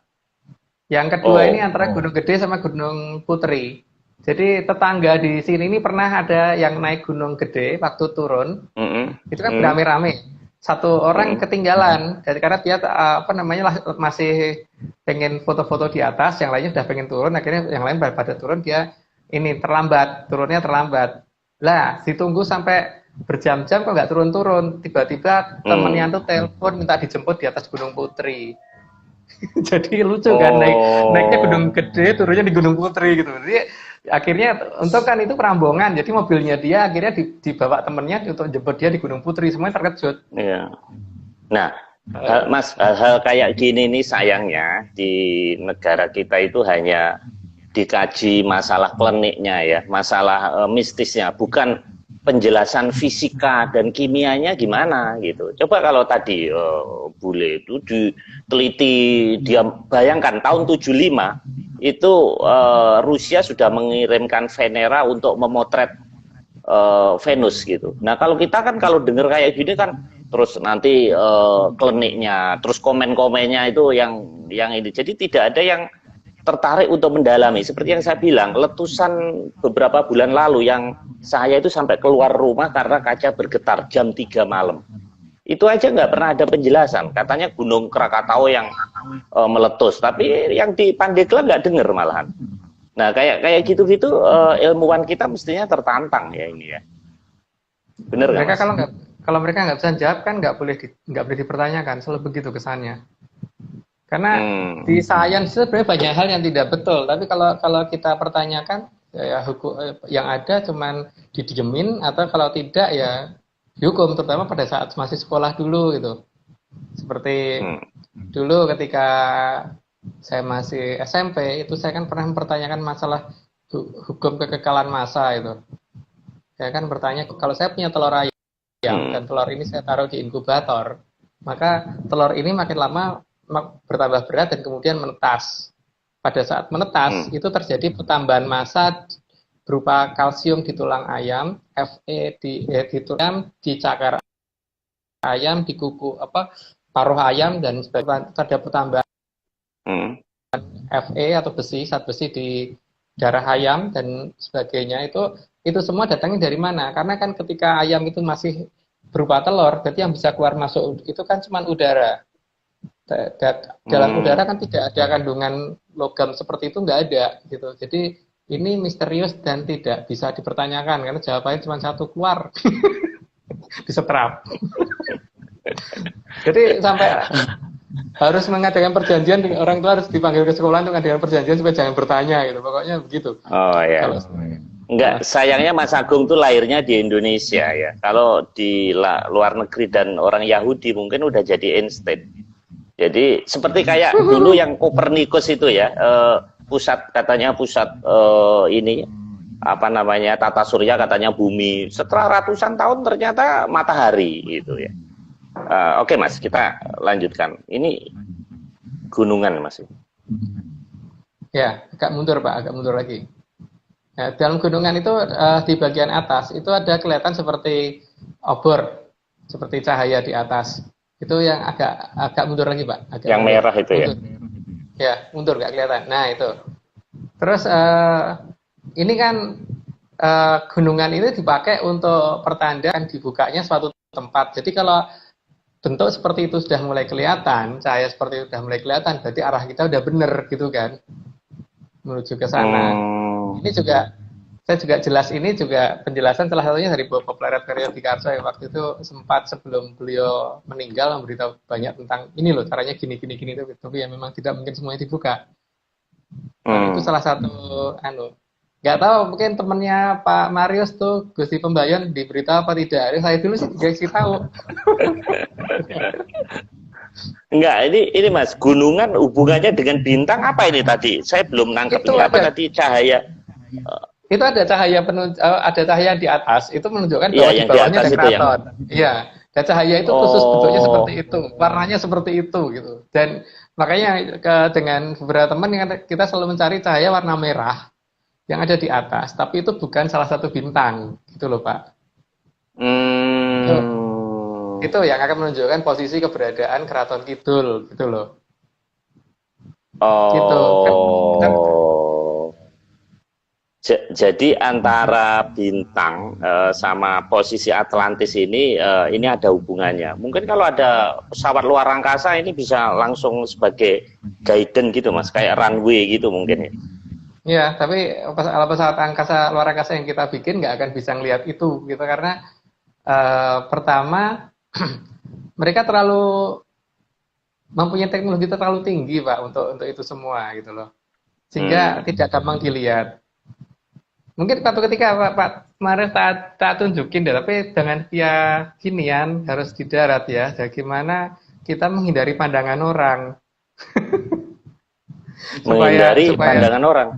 Yang kedua ini Oh, antara Gunung Gede sama Gunung Putri. Jadi tetangga di sini ini pernah ada yang naik Gunung Gede waktu turun, mm, itu kan mm, beramai-ramai. Satu orang mm, ketinggalan, jadi karena dia apa namanya masih pengen foto-foto di atas, yang lainnya sudah pengen turun, akhirnya yang lain pada turun, dia ini terlambat, turunnya terlambat. Lah, ditunggu sampai berjam-jam kok nggak turun-turun. Tiba-tiba temennya tuh mm. telepon minta dijemput di atas Gunung Putri. Jadi lucu kan naiknya Gunung Oh, Gede, turunnya di Gunung Putri gitu. Jadi akhirnya untuk kan itu perombongan. Jadi mobilnya dia akhirnya dibawa temennya untuk jemput dia di Gunung Putri. Semuanya terkejut. iya. Nah, Uh, Mas, hal-hal kayak gini nih sayangnya di negara kita itu hanya dikaji masalah kliniknya ya, masalah mistisnya, bukan penjelasan fisika dan kimianya gimana gitu. Coba kalau tadi bule itu diteliti, dia bayangkan tahun 75 itu Rusia sudah mengirimkan Venera untuk memotret Venus gitu. Nah kalau kita kan kalau dengar kayak gini kan terus nanti kliniknya, terus komen-komennya itu yang ini. Jadi tidak ada yang tertarik untuk mendalami. Seperti yang saya bilang, letusan beberapa bulan lalu yang saya itu sampai keluar rumah karena kaca bergetar jam 3 malam. Itu aja nggak pernah ada penjelasan. Katanya Gunung Krakatau yang meletus, tapi yang di Pandeglang nggak dengar malahan. Nah, kayak gitu-gitu ilmuwan kita mestinya tertantang ya ini ya. Bener nggak, mereka Mas? kalau mereka nggak bisa jawab kan nggak boleh dipertanyakan. Selalu begitu kesannya. Karena Hmm. di sains itu sebenarnya banyak hal yang tidak betul. Tapi kalau kita pertanyakan ya hukum yang ada cuman didiemin atau kalau tidak ya dihukum, terutama pada saat masih sekolah dulu gitu. Seperti Hmm. dulu ketika saya masih SMP itu saya kan pernah mempertanyakan masalah hukum kekekalan massa itu. Saya kan bertanya kalau saya punya telur ayam dan Hmm. telur ini saya taruh di inkubator, maka telur ini makin lama bertambah berat dan kemudian menetas. Pada saat menetas Hmm. itu terjadi pertambahan massa berupa kalsium di tulang ayam, Fe di tulang, di cakar ayam, di kuku paruh ayam dan sebagainya. Ada pertambahan Hmm. Fe atau besi, zat besi di darah ayam dan sebagainya. Itu semua datangnya dari mana? Karena kan ketika ayam itu masih berupa telur, berarti yang bisa keluar masuk itu kan cuma udara. Dalam udara kan tidak ada kandungan logam seperti itu, nggak ada gitu. Jadi ini misterius dan tidak bisa dipertanyakan karena jawabannya cuma satu, keluar. Disetrap. Jadi sampai harus mengadakan perjanjian, orang tua harus dipanggil ke sekolah untuk mengadakan perjanjian supaya jangan bertanya gitu. Pokoknya begitu. Oh ya. Kalau Enggak, sayangnya Mas Agung tuh lahirnya di Indonesia ya. Kalau di luar negeri dan orang Yahudi mungkin udah jadi Einstein. Jadi seperti kayak dulu yang Kopernikus itu ya, pusat katanya pusat ini apa namanya tata surya katanya bumi. Setelah ratusan tahun ternyata matahari gitu ya. Oke Mas, kita lanjutkan. Ini gunungan Mas. ya, agak mundur Pak, agak mundur lagi. Nah, dalam gunungan itu di bagian atas itu ada kelihatan seperti obor, seperti cahaya di atas. Itu yang agak mundur lagi Pak. Agak yang mundur. merah itu mundur. Ya, mundur nggak kelihatan. Nah itu. Terus ini kan gunungan ini dipakai untuk pertanda dibukanya suatu tempat. Jadi kalau bentuk seperti itu sudah mulai kelihatan, cahaya seperti itu sudah mulai kelihatan, berarti arah kita udah bener gitu kan, menuju ke sana. Ini juga, saya juga jelas ini juga penjelasan salah satunya dari Bapak Pleret Karyotikarso yang waktu itu sempat sebelum beliau meninggal memberitahu banyak tentang ini loh caranya gini tapi ya memang tidak mungkin semuanya dibuka. Dan itu salah satu nggak tahu mungkin temennya Pak Marius tuh Gusti Pembayon diberitahu apa tidak. Saya dulu sih dikasih tahu. Enggak, ini Mas, gunungan hubungannya dengan bintang apa ini tadi? Saya belum nangkep Itu ini apa tadi cahaya. Itu ada cahaya ada cahaya di atas, itu menunjukkan bahwa di bawahnya ada keraton. Iya, dan cahaya itu khusus bentuknya seperti itu, warnanya seperti itu gitu. Dan makanya dengan beberapa teman yang kita selalu mencari cahaya warna merah yang ada di atas, tapi itu bukan salah satu bintang, gitu loh Pak. Itu yang akan menunjukkan posisi keberadaan Keraton Kidul, gitu loh. Gitu. Kan, jadi antara bintang sama posisi Atlantis ini ada hubungannya. Mungkin kalau ada pesawat luar angkasa ini bisa langsung sebagai guidance gitu Mas, kayak runway gitu mungkin ya. Ya, tapi pesawat luar angkasa yang kita bikin nggak akan bisa ngelihat itu gitu karena pertama mereka mempunyai teknologi terlalu tinggi Pak untuk itu semua gitu loh. Sehingga tidak gampang dilihat. Mungkin suatu ketika Pak Maris tak tunjukin deh, tapi dengan via ginian harus di darat ya. Bagaimana kita menghindari pandangan orang. menghindari pandangan orang.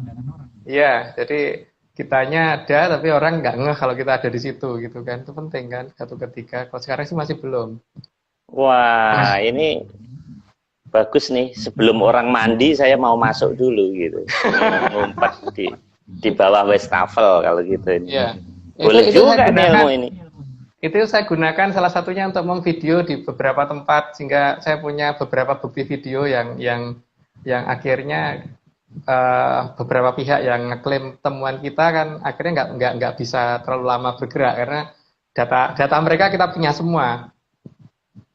Iya, jadi kitanya ada tapi orang nggak ngeh kalau kita ada di situ gitu kan. Itu penting kan satu ketika. Kalau sekarang sih masih belum. Wah, ini bagus nih. Sebelum orang mandi saya mau masuk dulu gitu. Ngumpet di bawah wastafel kalau gitu ini. Ya. Boleh itu juga nih ilmu ini. Itu saya gunakan salah satunya untuk memvideo di beberapa tempat sehingga saya punya beberapa bukti video yang akhirnya beberapa pihak yang ngeklaim temuan kita kan akhirnya nggak bisa terlalu lama bergerak karena data mereka kita punya semua.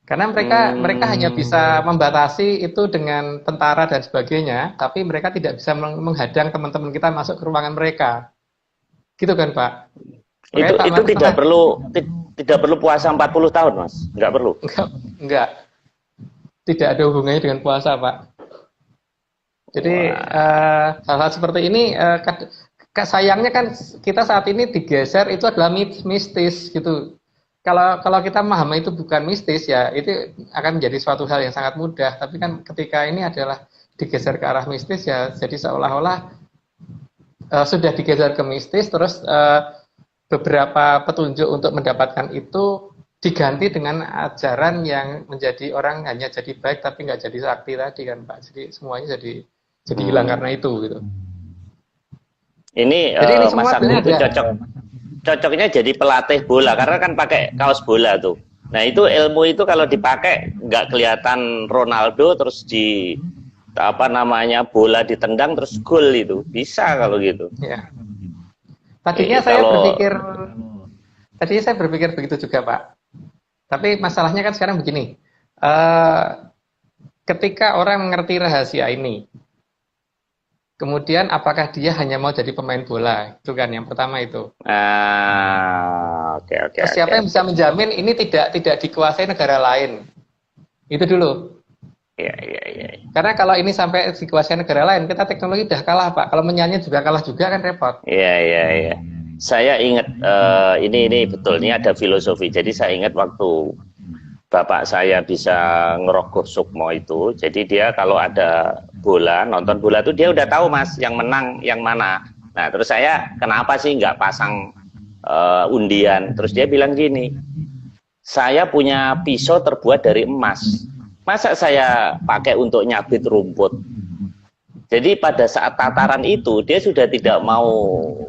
Karena mereka hanya bisa membatasi itu dengan tentara dan sebagainya, tapi mereka tidak bisa menghadang teman-teman kita masuk ke ruangan mereka. Gitu kan, Pak? Itu tidak perlu puasa 40 tahun, Mas. Enggak perlu. Enggak. Tidak ada hubungannya dengan puasa, Pak. Jadi hal-hal seperti ini sayangnya kan kita saat ini digeser itu adalah mistis gitu. Kalau kita memahami itu bukan mistis ya itu akan menjadi suatu hal yang sangat mudah. Tapi kan ketika ini adalah digeser ke arah mistis ya jadi seolah-olah sudah digeser ke mistis terus beberapa petunjuk untuk mendapatkan itu diganti dengan ajaran yang menjadi orang hanya jadi baik tapi nggak jadi sakti tadi kan Pak. Jadi semuanya jadi hilang karena itu gitu. Ini Mas Agung itu cocoknya jadi pelatih bola karena kan pakai kaos bola tuh. Nah itu ilmu itu kalau dipakai nggak kelihatan Ronaldo terus bola ditendang terus gol itu bisa kalau gitu. Ya. Tadinya saya berpikir begitu juga Pak. Tapi masalahnya kan sekarang begini. ketika orang mengerti rahasia ini, kemudian apakah dia hanya mau jadi pemain bola? Itu kan yang pertama itu. Oke, oke, Terus oke, siapa yang oke. bisa menjamin ini tidak dikuasai negara lain? Itu dulu. Iya, iya, iya. Karena kalau ini sampai dikuasai negara lain, kita teknologi udah kalah, Pak. Kalau menyanyi juga kalah juga kan repot. Iya, iya, iya. Saya ingat ini betul, ini ada filosofi. Jadi saya ingat waktu bapak saya bisa ngerogoh Sukmo itu. Jadi dia kalau ada bola, nonton bola itu dia udah tahu Mas yang menang yang mana. Nah, terus saya kenapa sih nggak pasang undian? Terus dia bilang gini, saya punya pisau terbuat dari emas. Masa saya pakai untuk nyabit rumput? Jadi pada saat tataran itu dia sudah tidak mau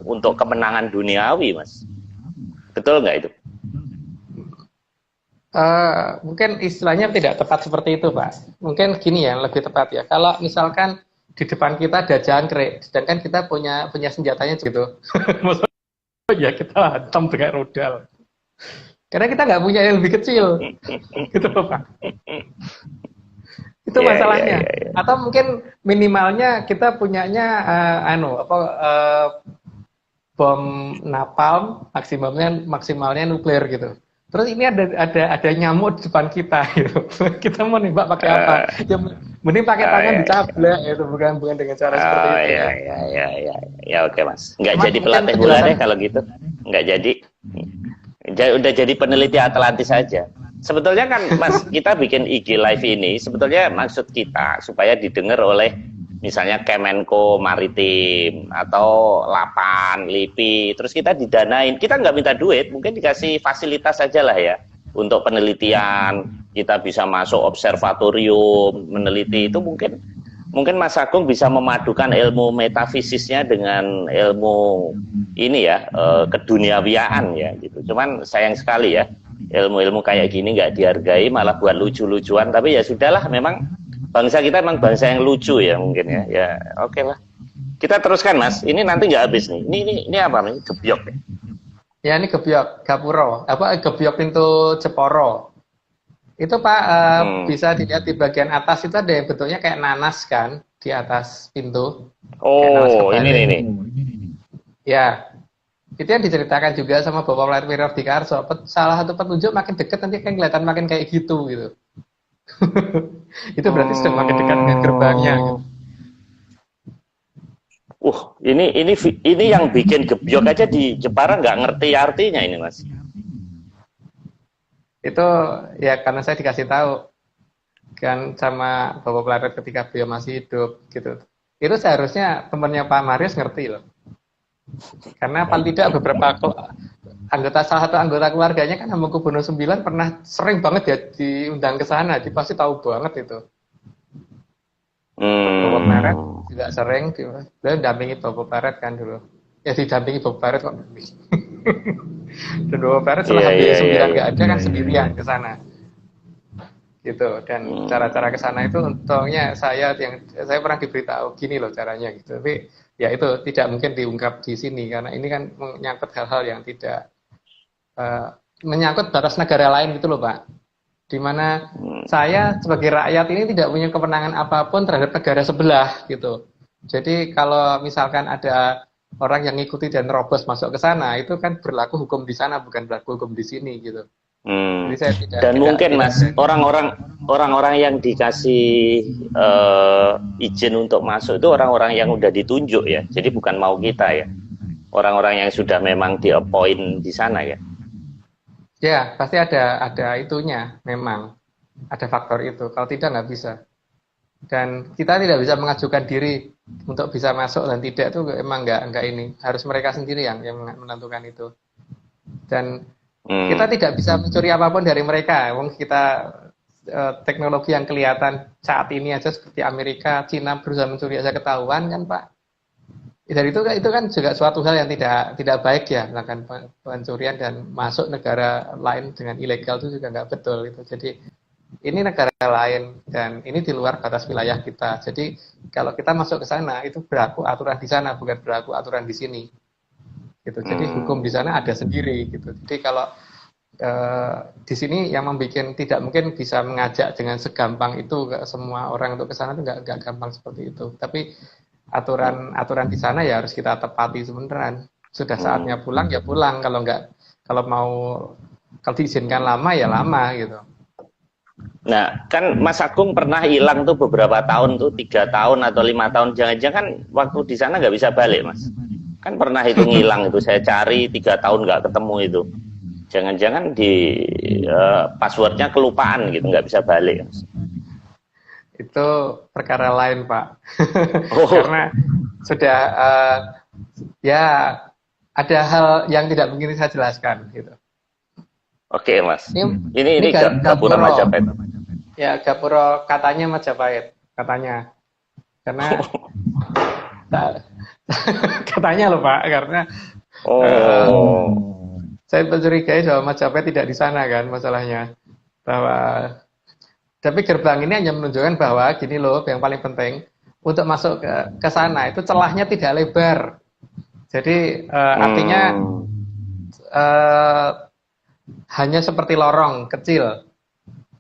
untuk kemenangan duniawi, Mas. Betul nggak itu? Mungkin istilahnya tidak tepat seperti itu, Pak. Mungkin gini ya, lebih tepat ya. Kalau misalkan di depan kita ada jangkrik, sedangkan kita punya senjatanya gitu. Ya kita hantam dengan rudal. Karena kita nggak punya yang lebih kecil, gitu loh, Pak. Itu Ya, ya, masalahnya. ya, ya. Atau mungkin minimalnya kita punyanya bom napalm, maksimalnya nuklir gitu. Terus ini ada nyamuk di depan kita gitu. Kita mau nembak pakai apa? Ya mending pakai tangan Ya, dicablek gitu, bukan dengan cara seperti itu. ya, ya, ya, ya, ya, oke Mas. Nggak Cuman jadi mungkin pelatih bola deh penjelasan kalau gitu. Nggak jadi. Udah jadi peneliti Atlantis saja. Sebetulnya kan Mas, kita bikin IG Live ini, sebetulnya maksud kita supaya didengar oleh misalnya Kemenko Maritim atau Lapan, LIPI, terus kita didanain. Kita nggak minta duit, mungkin dikasih fasilitas saja lah ya untuk penelitian. Kita bisa masuk observatorium, meneliti itu mungkin Mas Agung bisa memadukan ilmu metafisisnya dengan ilmu ini ya keduniawiaan ya gitu. Cuman sayang sekali ya ilmu-ilmu kayak gini nggak dihargai, malah buat lucu-lucuan. Tapi ya sudahlah, memang bangsa kita memang bangsa yang lucu ya mungkin ya. Ya oke lah. Kita teruskan Mas. Ini nanti nggak habis nih. Ini apa nih? Gebyok ya. ya ini gebyok gapuro, gebyok pintu Jeporo. Itu Pak bisa dilihat di bagian atas itu ada yang bentuknya kayak nanas kan di atas pintu. Kayak nanas Oh, ini kebalik. nih. Ya, itu yang diceritakan juga sama Bapak Wirardi Karso. Salah satu petunjuk makin dekat nanti kan kelihatan makin kayak gitu gitu. Itu berarti sudah makin dekat dengan gerbangnya gitu. Ini yang bikin gebyok aja di Jepara nggak ngerti artinya ini Mas. Itu ya karena saya dikasih tahu kan sama Bapak Planet ketika beliau masih hidup gitu. Itu seharusnya temannya Pak Marius ngerti loh. Karena paling tidak beberapa salah satu anggota keluarganya kan Hamengkubuwono 9 pernah sering banget ya diundang ke sana, dia pasti tahu banget itu. Bapak Planet juga sering, beliau dampingi Bapak Planet kan dulu. Ya didampingi Bapak Planet kok. Dan Bapak Planet setelah HB9 nggak ada kan sendirian ke sana. Gitu. Dan cara-cara ke sana itu untungnya saya pernah diberitahu gini loh caranya gitu. Tapi ya itu tidak mungkin diungkap di sini karena ini kan menyangkut hal-hal yang tidak menyangkut batas negara lain gitu loh Pak. Di mana saya sebagai rakyat ini tidak punya kewenangan apapun terhadap negara sebelah gitu. Jadi kalau misalkan ada orang yang ngikuti dan nerobos masuk ke sana itu kan berlaku hukum di sana bukan berlaku hukum di sini gitu. Jadi saya Dan mungkin Mas, orang-orang yang dikasih izin untuk masuk itu orang-orang yang udah ditunjuk ya. Jadi bukan mau kita ya. Orang-orang yang sudah memang di-appoint di sana ya. Ya, pasti ada itunya memang. Ada faktor itu. Kalau tidak nggak bisa. Dan kita tidak bisa mengajukan diri untuk bisa masuk dan tidak itu emang nggak ini. Harus mereka sendiri yang menentukan itu. Dan kita tidak bisa mencuri apapun dari mereka. Kita teknologi yang kelihatan saat ini aja seperti Amerika, Cina berusaha mencuri aja ketahuan kan Pak. Dan itu kan juga suatu hal yang tidak baik ya, melakukan pencurian dan masuk negara lain dengan ilegal itu juga nggak betul itu. Jadi ini negara lain dan ini di luar batas wilayah kita. Jadi kalau kita masuk ke sana itu berlaku aturan di sana bukan berlaku aturan di sini. Gitu. Jadi hukum di sana ada sendiri gitu. Jadi kalau di sini yang membuat tidak mungkin bisa mengajak dengan segampang itu ke semua orang untuk ke sana itu nggak gampang seperti itu. Tapi aturan di sana ya harus kita tepati sebenarnya. Sudah saatnya pulang ya pulang. Kalau diizinkan lama ya lama gitu. Nah, kan Mas Agung pernah hilang tuh beberapa tahun tuh, 3 tahun atau 5 tahun. Jangan-jangan waktu di sana nggak bisa balik, Mas? Kan pernah itu ngilang itu, saya cari 3 tahun nggak ketemu itu. Jangan-jangan di passwordnya kelupaan gitu, nggak bisa balik. Itu perkara lain, Pak. Oh. Karena sudah ya ada hal yang tidak mungkin saya jelaskan gitu. Oke, Mas. Ini Gapura Majapahit. Ya, Gapura katanya Majapahit, katanya. Karena katanya loh, Pak, karena saya mencurigai bahwa Majapahit tidak di sana kan masalahnya. Tapi gerbang ini hanya menunjukkan bahwa gini loh, yang paling penting untuk masuk ke sana itu celahnya tidak lebar. Jadi artinya hanya seperti lorong kecil,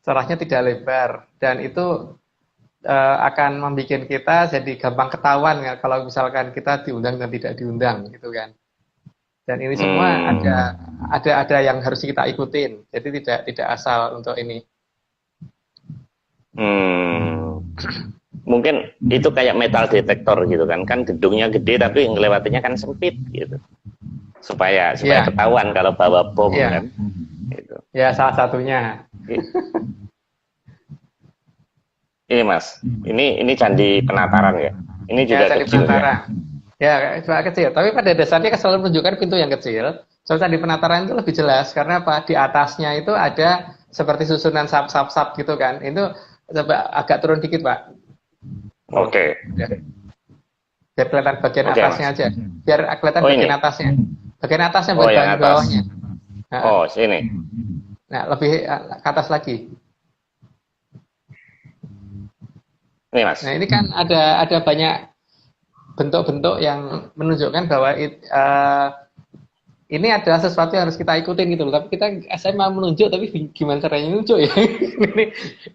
celahnya tidak lebar, dan itu akan membuat kita jadi gampang ketahuan ya, kalau misalkan kita diundang dan tidak diundang gitu kan. Dan ini semua ada yang harus kita ikutin. Jadi tidak asal untuk ini. Mungkin itu kayak metal detektor gitu kan. Kan gedungnya gede tapi ngelewatinya kan sempit gitu. Supaya ketahuan kalau bawa bom kan. Gitu. Ya, salah satunya. Ini Mas, ini Candi Penataran ya. Ini juga Candi kecil Penataran. Ya, cuma kecil. Tapi pada dasarnya selalu menunjukkan pintu yang kecil. Soalnya Candi Penataran itu lebih jelas karena apa? Di atasnya itu ada seperti susunan sap gitu kan. Itu coba agak turun dikit, Pak. Oke. Biar kelihatan bagian atasnya Mas. Aja. Biar kelihatan bagian atasnya. Bagian atasnya bagian bawahnya. Nah, sini. Nah, lebih ke atas lagi. Ini Mas. Nah, ini kan ada banyak bentuk-bentuk yang menunjukkan bahwa ini adalah sesuatu yang harus kita ikutin gitu loh. Tapi saya mau menunjuk, tapi gimana caranya menunjuk ya?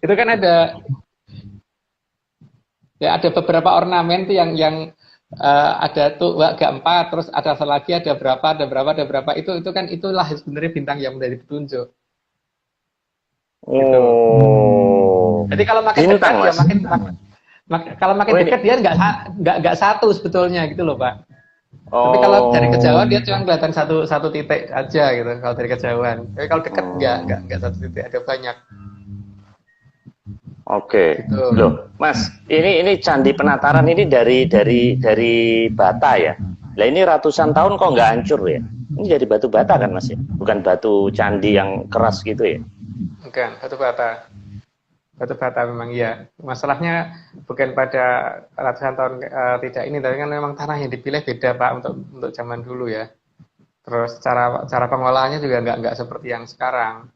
Itu kan ada beberapa ornamen tuh yang ada tuh agak 4, terus ada lagi ada berapa itu kan itulah sebenarnya bintang yang menjadi petunjuk. Gitu. Jadi kalau makin dekat ya kalau makin dekat dia nggak satu sebetulnya gitu loh, Pak. Tapi kalau dari kejauhan dia cuma kelihatan satu titik aja gitu kalau dari kejauhan. Tapi kalau dekat nggak satu titik, ada banyak. Oke. Gitu. Loh, Mas, ini Candi Penataran ini dari bata ya. Lah ini ratusan tahun kok nggak hancur ya? Ini dari batu bata kan, Mas ya? Bukan batu candi yang keras gitu ya? Bukan, batu bata. Batu bata memang iya. Masalahnya bukan pada ratusan tahun tidak ini, tapi kan memang tanah yang dipilih beda, Pak, untuk zaman dulu ya. Terus cara pengolahannya juga nggak seperti yang sekarang.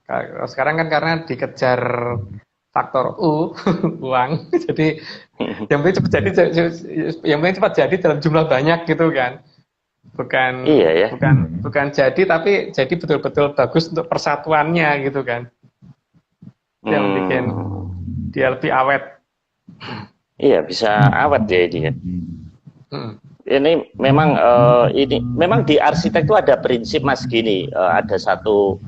Kalau sekarang kan karena dikejar faktor U, uang, jadi yang penting cepat jadi dalam jumlah banyak gitu kan. Bukan jadi, tapi jadi betul-betul bagus untuk persatuannya gitu kan. Yang bikin dia lebih awet. Iya, bisa awet ya dia. Ini memang di arsitek itu ada prinsip, Mas, gini, ada satu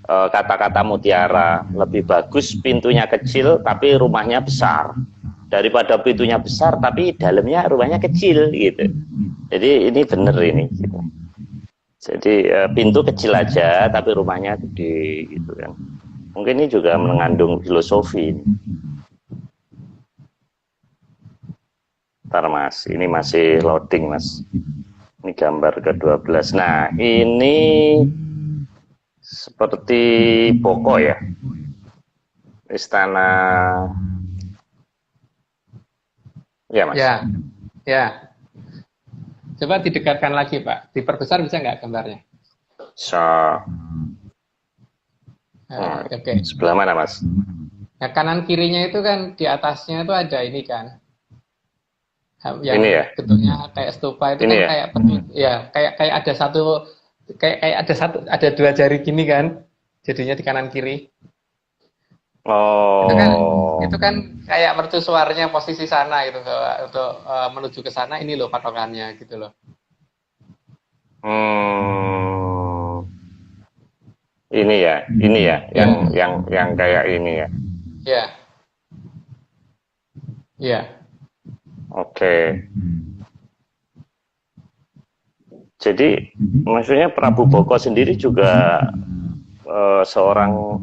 kata-kata mutiara, lebih bagus pintunya kecil tapi rumahnya besar daripada pintunya besar tapi dalamnya rumahnya kecil gitu. Jadi ini bener ini gitu. Jadi pintu kecil aja tapi rumahnya gede gitu kan. Mungkin ini juga mengandung filosofi ini. Ntar Mas, ini masih loading Mas. Ini gambar ke-12. Nah, ini seperti Boko ya. Istana. Ya Mas. Ya. Coba didekatkan lagi Pak. Diperbesar bisa nggak gambarnya? Oke. Sebelah mana Mas? Nah, kanan kirinya itu kan di atasnya itu ada ini kan. Yang ini ya? bentuknya kayak stupa itu ini kan ya? Kayak ada 2 jari gini kan. jadinya di kanan kiri. Oh. Itu kan kayak mercusuarnya posisi sana gitu, untuk menuju ke sana ini loh patokannya gitu loh. Ini ya, yang kayak ini ya. Ya, ya. Oke. Jadi maksudnya Prabu Boko sendiri juga seorang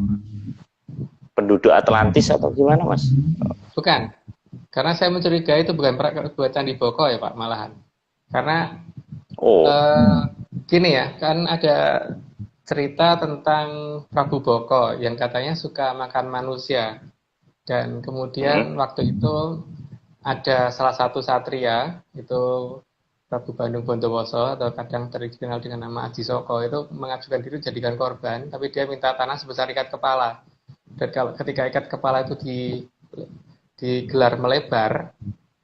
penduduk Atlantis atau gimana, Mas? Bukan. Karena saya mencurigai itu bukan Candi Boko ya Pak, malahan. Karena gini ya, kan ada cerita tentang Prabu Boko yang katanya suka makan manusia. Dan kemudian waktu itu ada salah satu satria, itu Prabu Bandung Bondowoso atau kadang terkenal dengan nama Aji Soko, itu mengajukan diri jadikan korban, tapi dia minta tanah sebesar ikat kepala. Dan ketika ikat kepala itu digelar melebar,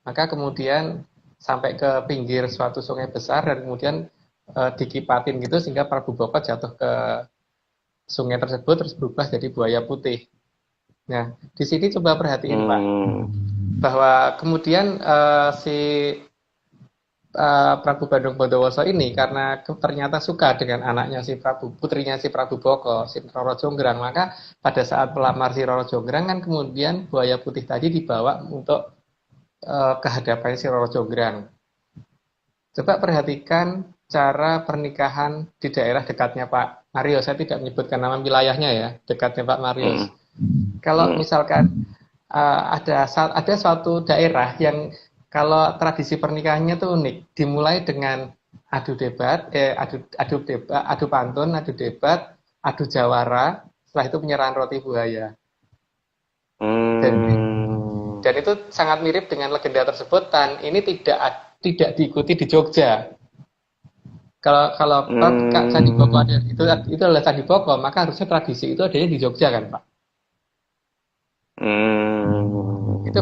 maka kemudian sampai ke pinggir suatu sungai besar dan kemudian dikipatin gitu sehingga Prabu Boko jatuh ke sungai tersebut terus berubah jadi buaya putih. Nah, di sini coba perhatiin Pak, bahwa kemudian si Prabu Bandung Bondowoso ini karena ternyata suka dengan anaknya si putrinya si Prabu Boko, si Roro Jonggrang, maka pada saat melamar si Roro Jonggrang kan kemudian buaya putih tadi dibawa untuk ke hadapan si Roro Jonggrang. Coba perhatikan cara pernikahan di daerah dekatnya Pak Mario. Saya tidak menyebutkan nama wilayahnya ya, dekatnya Pak Mario. Kalau misalkan ada suatu daerah yang kalau tradisi pernikahannya tuh unik, dimulai dengan adu pantun, adu debat, adu jawara, setelah itu penyerahan roti buaya. Dan itu sangat mirip dengan legenda tersebut, dan ini tidak diikuti di Jogja. Kalau Candi Boko itu adalah Candi Boko, maka harusnya tradisi itu adanya di Jogja kan Pak? Itu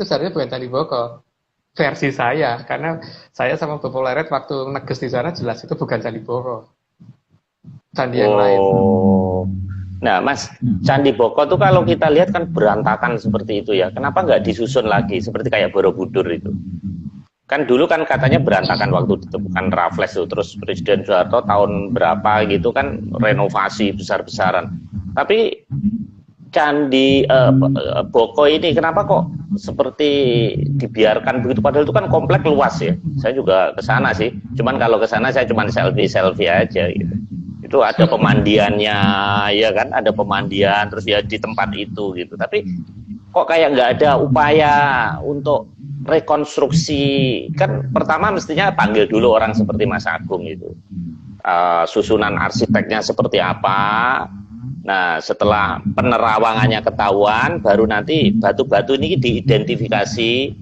seharusnya bukan Candi Boko versi saya, karena saya sama Bapak Leret waktu neges di sana jelas itu bukan Candi Boko, candi yang lain. Nah Mas, Candi Boko tuh kalau kita lihat kan berantakan seperti itu ya, kenapa nggak disusun lagi seperti kayak Borobudur itu? Kan dulu kan katanya berantakan waktu ditemukan Raffles tuh, terus Presiden Soeharto tahun berapa gitu kan renovasi besar-besaran. Tapi Candi Boko ini kenapa kok seperti dibiarkan begitu, padahal itu kan komplek luas ya. Saya juga ke sana sih. Cuman kalau ke sana saya cuma selfie aja gitu. Itu ada pemandiannya ya kan, ada pemandian terus ya di tempat itu gitu. Tapi kok kayak nggak ada upaya untuk rekonstruksi. Kan pertama mestinya panggil dulu orang seperti Mas Agung itu. Susunan arsiteknya seperti apa. Nah, setelah penerawangannya ketahuan, baru nanti batu-batu ini diidentifikasi.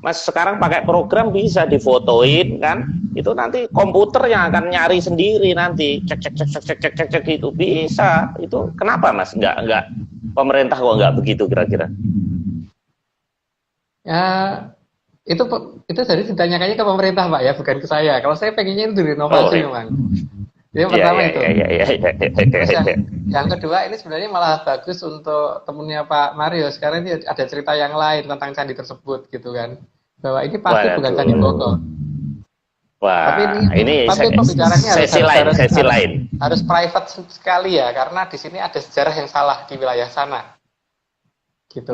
Mas, sekarang pakai program bisa difotoin kan? Itu nanti komputer yang akan nyari sendiri nanti. Cek gitu bisa. Itu kenapa Mas? Enggak pemerintah kok enggak begitu kira-kira? Ya, itu jadi ditanyakannya ke pemerintah Pak ya, bukan ke saya. Kalau saya pengennya itu direnovasi memang. Yang pertama itu. Yang kedua ini sebenarnya malah bagus untuk temennya Pak Mario. Sekarang ini ada cerita yang lain tentang candi tersebut gitu kan. Bahwa ini pasti bukan Candi Boko. Wah, tapi pembicaranya sesi lain. Harus private sekali ya, karena di sini ada sejarah yang salah di wilayah sana. Gitu.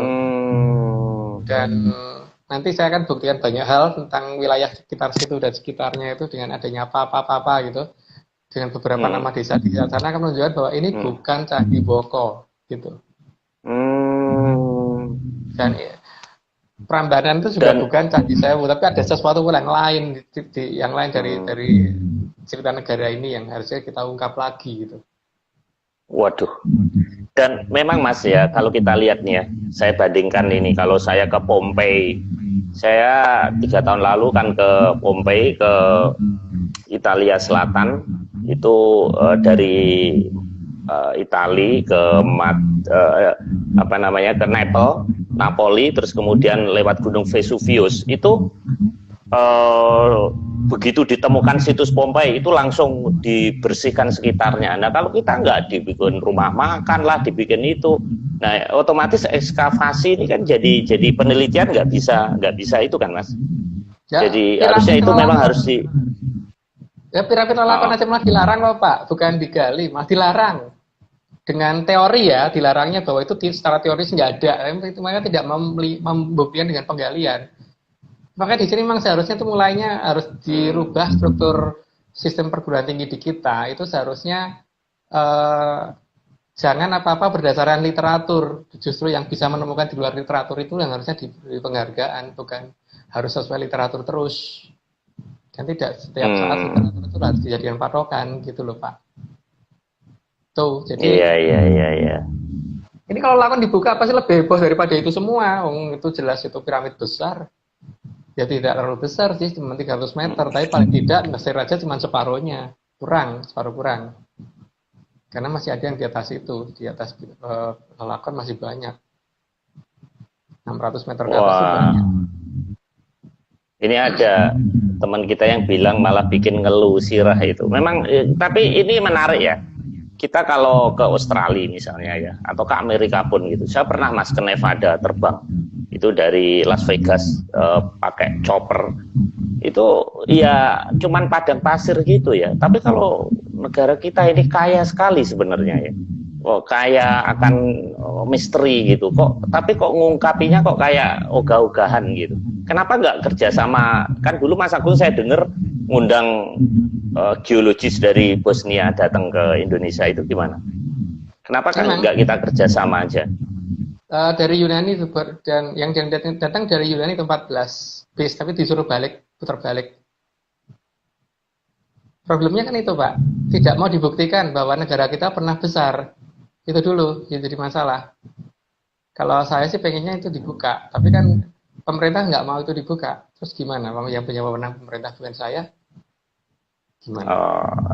Dan nanti saya akan buktikan banyak hal tentang wilayah sekitar situ dan sekitarnya itu dengan adanya apa gitu. Dengan beberapa nama desa di sana akan menunjukkan bahwa ini bukan Candi Boko gitu. Dan Prambanan itu juga bukan Candi Sewu, tapi ada sesuatu yang lain yang lain dari cerita negara ini yang harusnya kita ungkap lagi gitu. Waduh. Dan memang Mas ya, kalau kita lihat nih ya, saya bandingkan ini, kalau saya ke Pompei, saya 3 tahun lalu kan ke Pompei, ke Italia Selatan, itu dari Itali ke ke Napoli, terus kemudian lewat Gunung Vesuvius. Itu begitu ditemukan situs Pompei itu langsung dibersihkan sekitarnya. Nah kalau kita nggak dibikin rumah makan lah, dibikin itu, nah otomatis ekskavasi ini kan jadi penelitian nggak bisa itu kan Mas. Ya, Jadi harusnya itu memang harus di ya piramid lalapan aja malah dilarang loh Pak, bukan digali, malah dilarang. Dengan teori ya, dilarangnya bahwa itu secara teoris nggak ada, itu mereka tidak membuktikan dengan penggalian. Makanya di sini memang seharusnya itu mulainya harus dirubah struktur sistem perguruan tinggi di kita. Itu seharusnya jangan apa-apa berdasarkan literatur. Justru yang bisa menemukan di luar literatur itu yang harusnya diberi penghargaan, bukan harus sesuai literatur terus. Dan tidak setiap saat literatur itu harus dijadikan patokan gitu loh Pak. Tuh, jadi iya. ini kalau lakukan dibuka pasti lebih heboh daripada itu semua. Itu jelas itu piramid besar. Ya tidak terlalu besar sih, cuma 300 meter, tapi paling tidak Mesir aja cuma separuhnya, separuh kurang. Karena masih ada yang di atas itu, di atas lalapan masih banyak. 600 meter ke atas itu banyak. Ini ada teman kita yang bilang malah bikin ngeluh sirah itu. Memang, tapi ini menarik ya. Kita kalau ke Australia misalnya ya, atau ke Amerika pun gitu. Saya pernah Mas ke Nevada terbang. Itu dari Las Vegas pakai chopper. Itu ya cuman padang pasir gitu ya. Tapi kalau negara kita ini kaya sekali sebenarnya ya. Kaya akan misteri gitu. Tapi kok ngungkapinya kok kayak ogah-ogahan gitu. Kenapa nggak kerjasama? Kan dulu Mas Agung saya dengar ngundang geologis dari Bosnia datang ke Indonesia, itu gimana? Kenapa kan nggak kita kerjasama aja? Dari Yunani dan yang datang dari Yunani itu 14 base, tapi disuruh putar balik. Problemnya kan itu Pak, tidak mau dibuktikan bahwa negara kita pernah besar. Itu dulu yang jadi masalah. Kalau saya sih pengennya itu dibuka, tapi kan pemerintah nggak mau itu dibuka. Terus gimana? Yang punya wewenang pemerintah bukan saya. Gimana?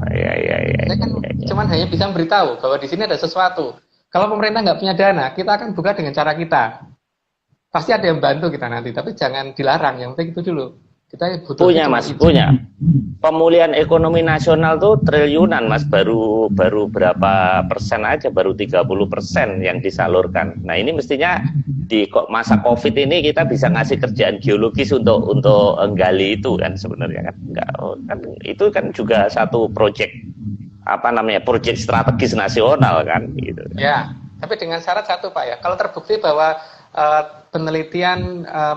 Saya kan cuman hanya bisa memberitahu bahwa di sini ada sesuatu. Kalau pemerintah nggak punya dana, kita akan buka dengan cara kita. Pasti ada yang bantu kita nanti, tapi jangan dilarang. Yang penting itu dulu. Kita butuh punya Mas, punya. Pemulihan ekonomi nasional tuh triliunan Mas, baru berapa persen aja, baru 30% yang disalurkan. Nah ini mestinya di masa COVID ini kita bisa ngasih kerjaan geologis untuk gali itu kan sebenarnya kan. Enggak, kan itu kan juga satu proyek proyek strategis nasional kan gitu. Ya, tapi dengan syarat satu Pak ya, kalau terbukti bahwa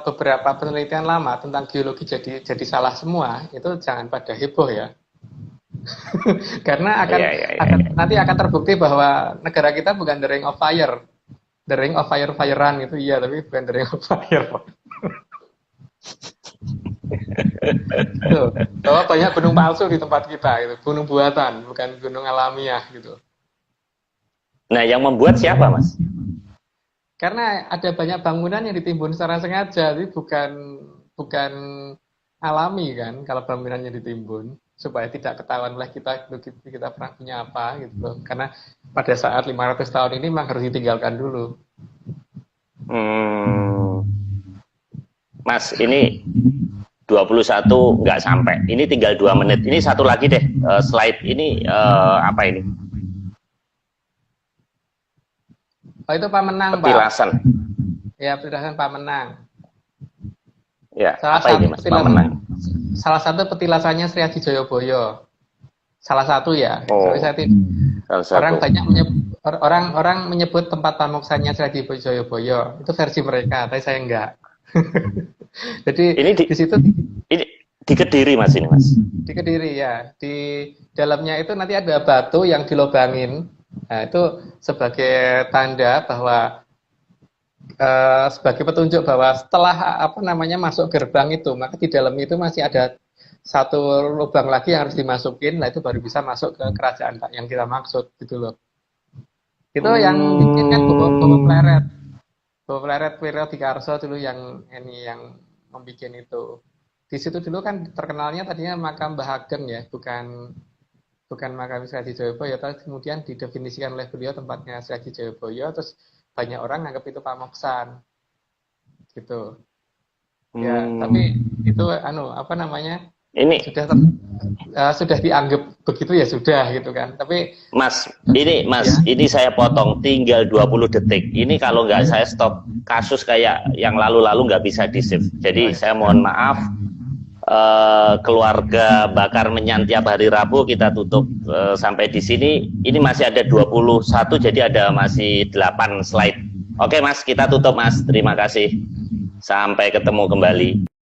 beberapa penelitian lama tentang geologi jadi salah semua, itu jangan pada heboh ya. Karena nanti akan terbukti bahwa negara kita bukan the ring of fire. The ring of fire-firean itu iya, tapi bukan the ring of fire. Bahwa banyak gunung palsu di tempat kita, gitu. Gunung buatan, bukan gunung alamiah gitu. Nah, yang membuat siapa, Mas? Karena ada banyak bangunan yang ditimbun secara sengaja, jadi bukan alami kan, kalau bangunannya ditimbun supaya tidak ketahuan oleh kita pernah punya apa gitu loh. Karena pada saat 500 tahun ini memang harus ditinggalkan dulu. Mas, ini 21 nggak sampai. Ini tinggal 2 menit. Ini satu lagi deh, slide ini apa ini? Oh, itu Pak Menang, petilasan. Pak. Ya, petilasan Pak Menang. Ya, apa ini Mas, Pak Menang? Salah satu petilasannya Sri Haji Joyoboyo. Salah satu ya. Orang menyebut tempat pamuksannya Sri Haji Joyoboyo. Itu versi mereka, tapi saya enggak. Jadi ini di situ ini di Kediri Mas ini Mas. Di Kediri ya. Di dalamnya itu nanti ada batu yang dilobangin. Nah, itu sebagai tanda bahwa sebagai petunjuk bahwa setelah masuk gerbang itu, maka di dalam itu masih ada satu lubang lagi yang harus dimasukin, nah itu baru bisa masuk ke kerajaan yang kita maksud gitu loh. Itu yang bikin kan Bowo Pleret Wiro Dikarso dulu yang membuat itu. Di situ dulu kan terkenalnya tadinya makam Mbah Ageng ya, bukan makam Sri Haji Joyoboyo, tapi kemudian didefinisikan oleh beliau tempatnya Sri Haji Joyoboyo, terus banyak orang nganggap itu pamoksan gitu. Ya, tapi itu Ini sudah dianggap begitu ya sudah gitu kan. Tapi Mas, ini saya potong tinggal 20 detik. Ini kalau nggak saya stop kasus kayak yang lalu-lalu nggak bisa di-save. Jadi saya mohon maaf, keluarga Bakar Menyan tiap hari Rabu kita tutup sampai di sini. Ini masih ada 21, jadi ada masih 8 slide. Oke Mas, kita tutup Mas. Terima kasih. Sampai ketemu kembali.